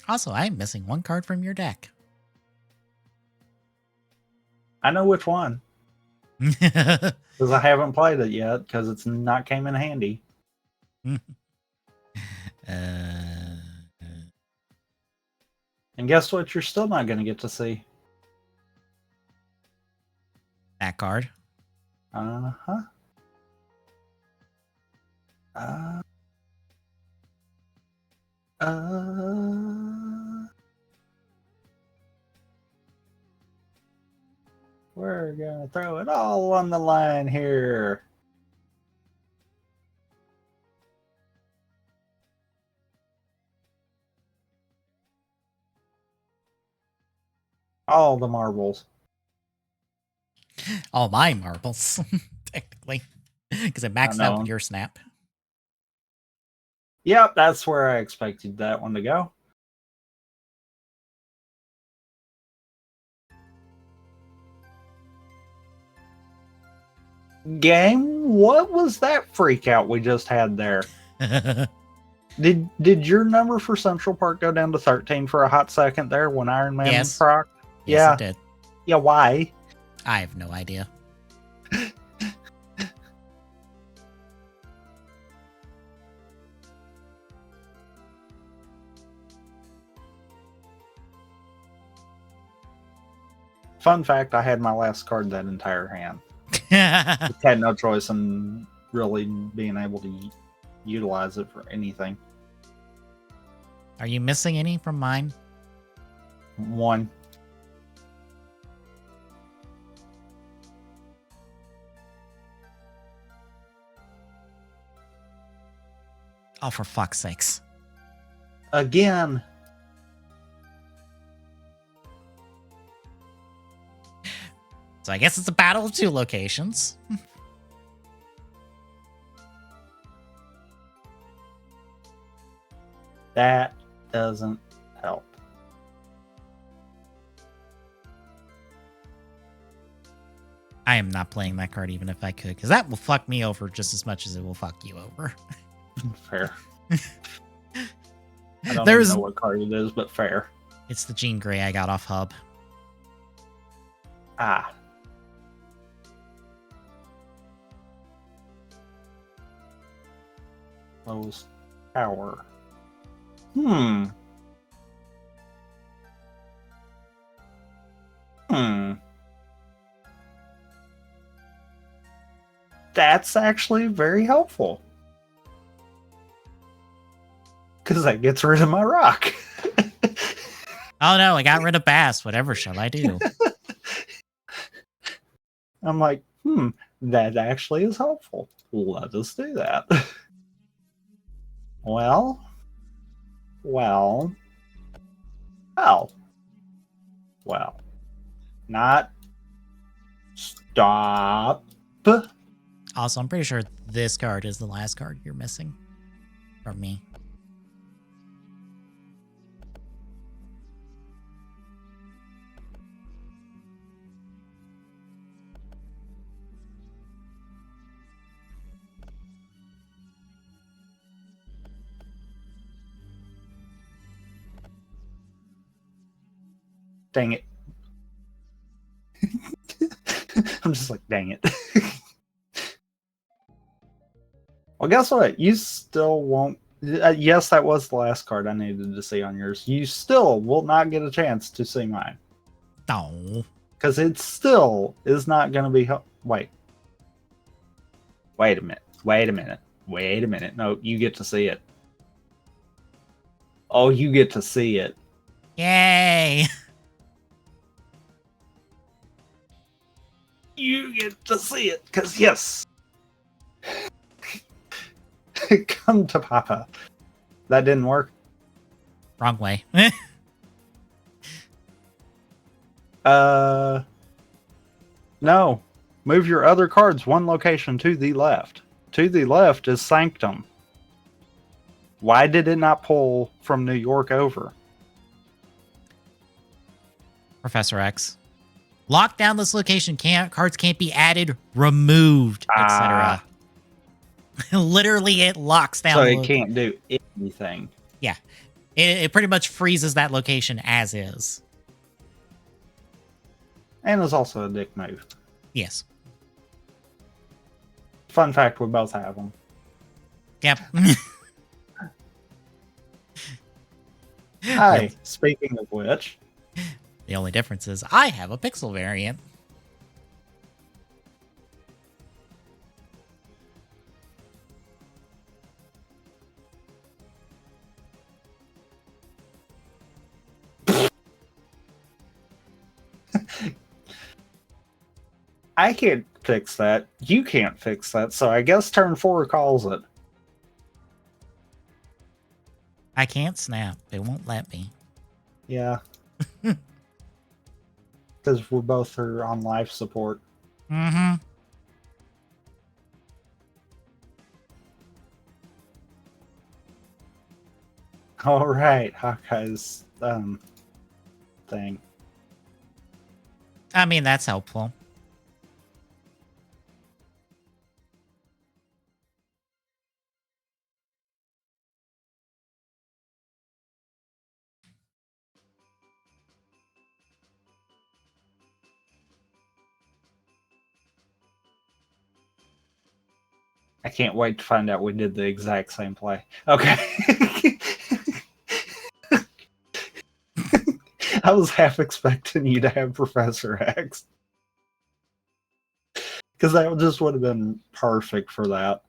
Speaker 1: Also, I'm missing one card from your deck.
Speaker 2: I know which one. Because I haven't played it yet, because it's not came in handy. And guess what? You're still not going to get to see
Speaker 1: that card.
Speaker 2: Uh-huh. We're gonna throw it all on the line here. All the marbles.
Speaker 1: All my marbles, technically. Because it maxed out with your snap.
Speaker 2: Yep, that's where I expected that one to go. Game, what was that freak out we just had there? Did your number for Central Park go down to 13 for a hot second there when Iron Man proc?
Speaker 1: Yes, it did.
Speaker 2: Yeah, why?
Speaker 1: I have no idea.
Speaker 2: Fun fact, I had my last card that entire hand. Just had no choice in really being able to utilize it for anything.
Speaker 1: Are you missing any from mine?
Speaker 2: One.
Speaker 1: Oh, for fuck's sakes.
Speaker 2: Again.
Speaker 1: So I guess it's a battle of two locations.
Speaker 2: That doesn't help.
Speaker 1: I am not playing that card even if I could, because that will fuck me over just as much as it will fuck you over.
Speaker 2: Fair. I don't even know what card it is, but fair.
Speaker 1: It's the Jean Grey I got off Hub.
Speaker 2: Ah. Close power. That's actually very helpful. Because that gets rid of my rock.
Speaker 1: Oh no, I got rid of Bass. Whatever shall I do?
Speaker 2: I'm like, that actually is helpful. Let us do that. Well. Not stop.
Speaker 1: Also, I'm pretty sure this card is the last card you're missing from me.
Speaker 2: Dang it. I'm just like, dang it. Well, guess what? You still won't. Yes, that was the last card I needed to see on yours. You still will not get a chance to see mine.
Speaker 1: No.
Speaker 2: Because it still is not going to be. Wait. Wait a minute. Wait a minute. Wait a minute. No, you get to see it. Oh, you get to see it.
Speaker 1: Yay!
Speaker 2: You get to see it. Because, yes. Come to Papa. That didn't work.
Speaker 1: Wrong way.
Speaker 2: No. Move your other cards one location to the left. To the left is Sanctum. Why did it not pull from New York over?
Speaker 1: Professor X. Lock down this location. Cards can't be added, removed, etc. Literally, it locks down.
Speaker 2: So it can't do anything.
Speaker 1: Yeah. It pretty much freezes that location as is.
Speaker 2: And it's also a dick move.
Speaker 1: Yes.
Speaker 2: Fun fact, we both have them.
Speaker 1: Yep.
Speaker 2: Hi, speaking of which.
Speaker 1: The only difference is I have a pixel variant.
Speaker 2: I can't fix that. You can't fix that, so I guess turn 4 calls it.
Speaker 1: I can't snap. They won't let me.
Speaker 2: Yeah. Because we both are on life support.
Speaker 1: Mm-hmm.
Speaker 2: All right, Hawkeye's thing.
Speaker 1: I mean, that's helpful.
Speaker 2: I can't wait to find out we did the exact same play. Okay. I was half expecting you to have Professor X. Because that just would have been perfect for that.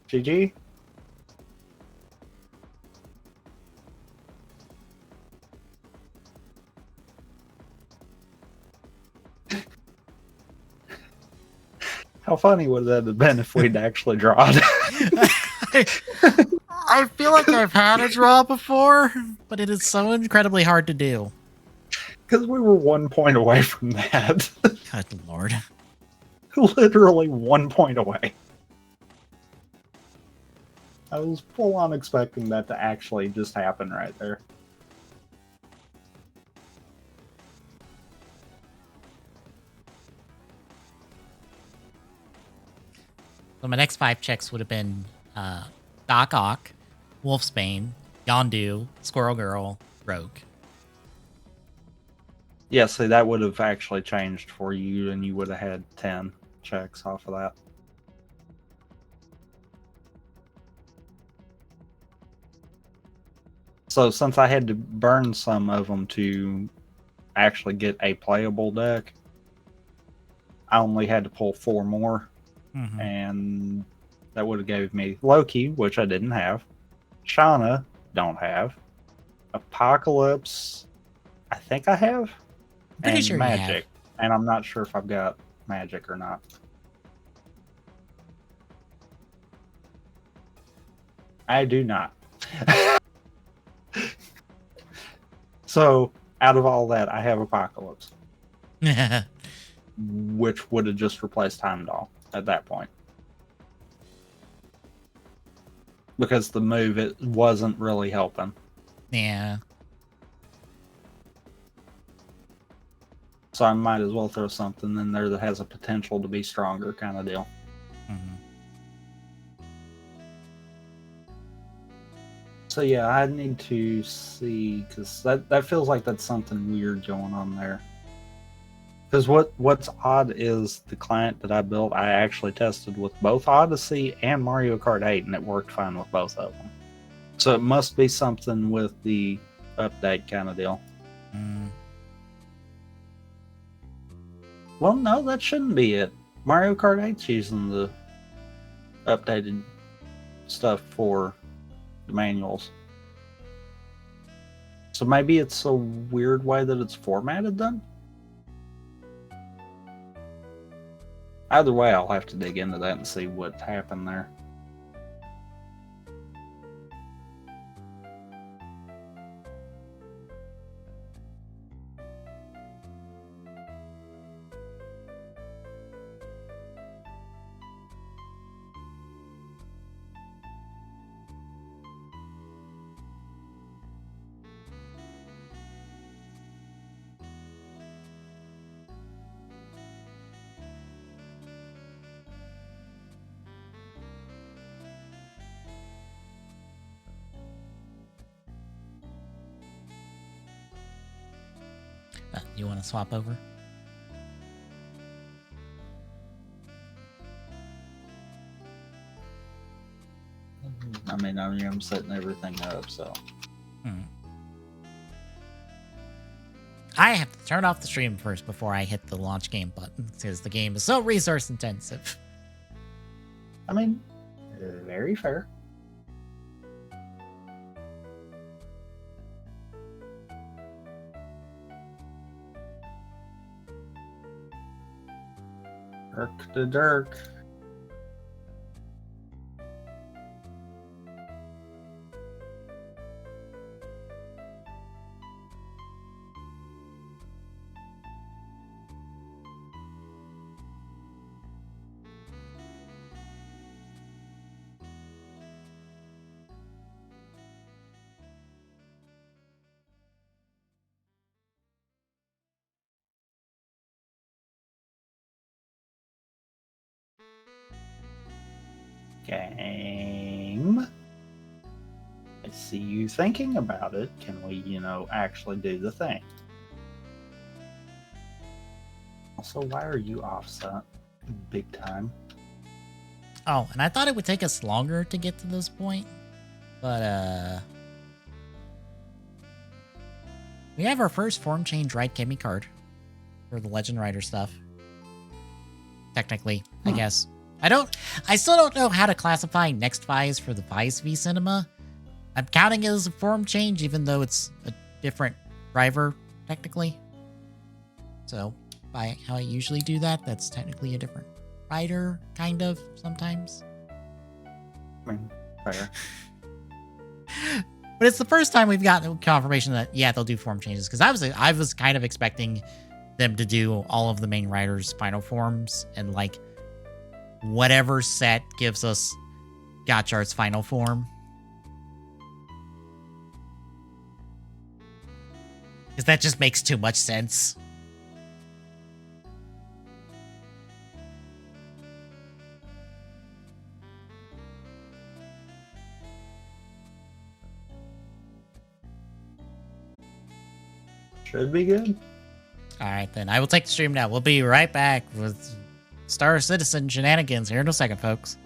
Speaker 2: GG? How funny would that have been if we'd actually drawn?
Speaker 1: I feel like I've had a draw before, but it is so incredibly hard to do.
Speaker 2: Because we were 1 point away from that.
Speaker 1: Good lord.
Speaker 2: Literally 1 point away. I was full on expecting that to actually just happen right there.
Speaker 1: So my next 5 checks would have been Doc Ock, Wolfsbane, Yondu, Squirrel Girl, Rogue.
Speaker 2: Yeah, see, that would have actually changed for you, and you would have had 10 checks off of that. So since I had to burn some of them to actually get a playable deck, I only had to pull 4 more.
Speaker 1: Mm-hmm.
Speaker 2: And that would have gave me Loki, which I didn't have. Shauna, don't have. Apocalypse, I think I have.
Speaker 1: Pretty
Speaker 2: and
Speaker 1: sure
Speaker 2: Magic. And I'm not sure if I've got magic or not. I do not. So, out of all that, I have Apocalypse, which would have just replaced Heimdall at that point. Because the move, it wasn't really helping.
Speaker 1: Yeah.
Speaker 2: So I might as well throw something in there that has a potential to be stronger kind of deal.
Speaker 1: Mm-hmm.
Speaker 2: So yeah, I need to see, because that feels like that's something weird going on there. Because what's odd is the client that I built, I actually tested with both Odyssey and Mario Kart 8, and it worked fine with both of them. So it must be something with the update kind of deal.
Speaker 1: Mm.
Speaker 2: Well, no, that shouldn't be it. Mario Kart 8's using the updated stuff for the manuals. So maybe it's a weird way that it's formatted then? Either way, I'll have to dig into that and see what happened there.
Speaker 1: You want to swap over?
Speaker 2: I mean, I'm setting everything up, so.
Speaker 1: I have to turn off the stream first before I hit the launch game button because the game is so resource intensive.
Speaker 2: I mean, very fair. Dirk to Dirk. Game. I see you thinking about it. Can we, actually do the thing? Also, why are you offset? Big time.
Speaker 1: Oh, and I thought it would take us longer to get to this point, but we have our first form change right Kimmy card for the Legend Rider stuff. Technically, I guess. I still don't know how to classify next Vi's for the Vi's V Cinema. I'm counting it as a form change, even though it's a different driver, technically. So, by how I usually do that, that's technically a different rider, kind of, sometimes.
Speaker 2: Fair.
Speaker 1: But it's the first time we've gotten confirmation that, yeah, they'll do form changes. Because I was kind of expecting them to do all of the main riders' final forms and, like, whatever set gives us Gotchart's final form. Because that just makes too much sense.
Speaker 2: Should be good.
Speaker 1: All right, then. I will take the stream now. We'll be right back with Star Citizen shenanigans here in a second, folks.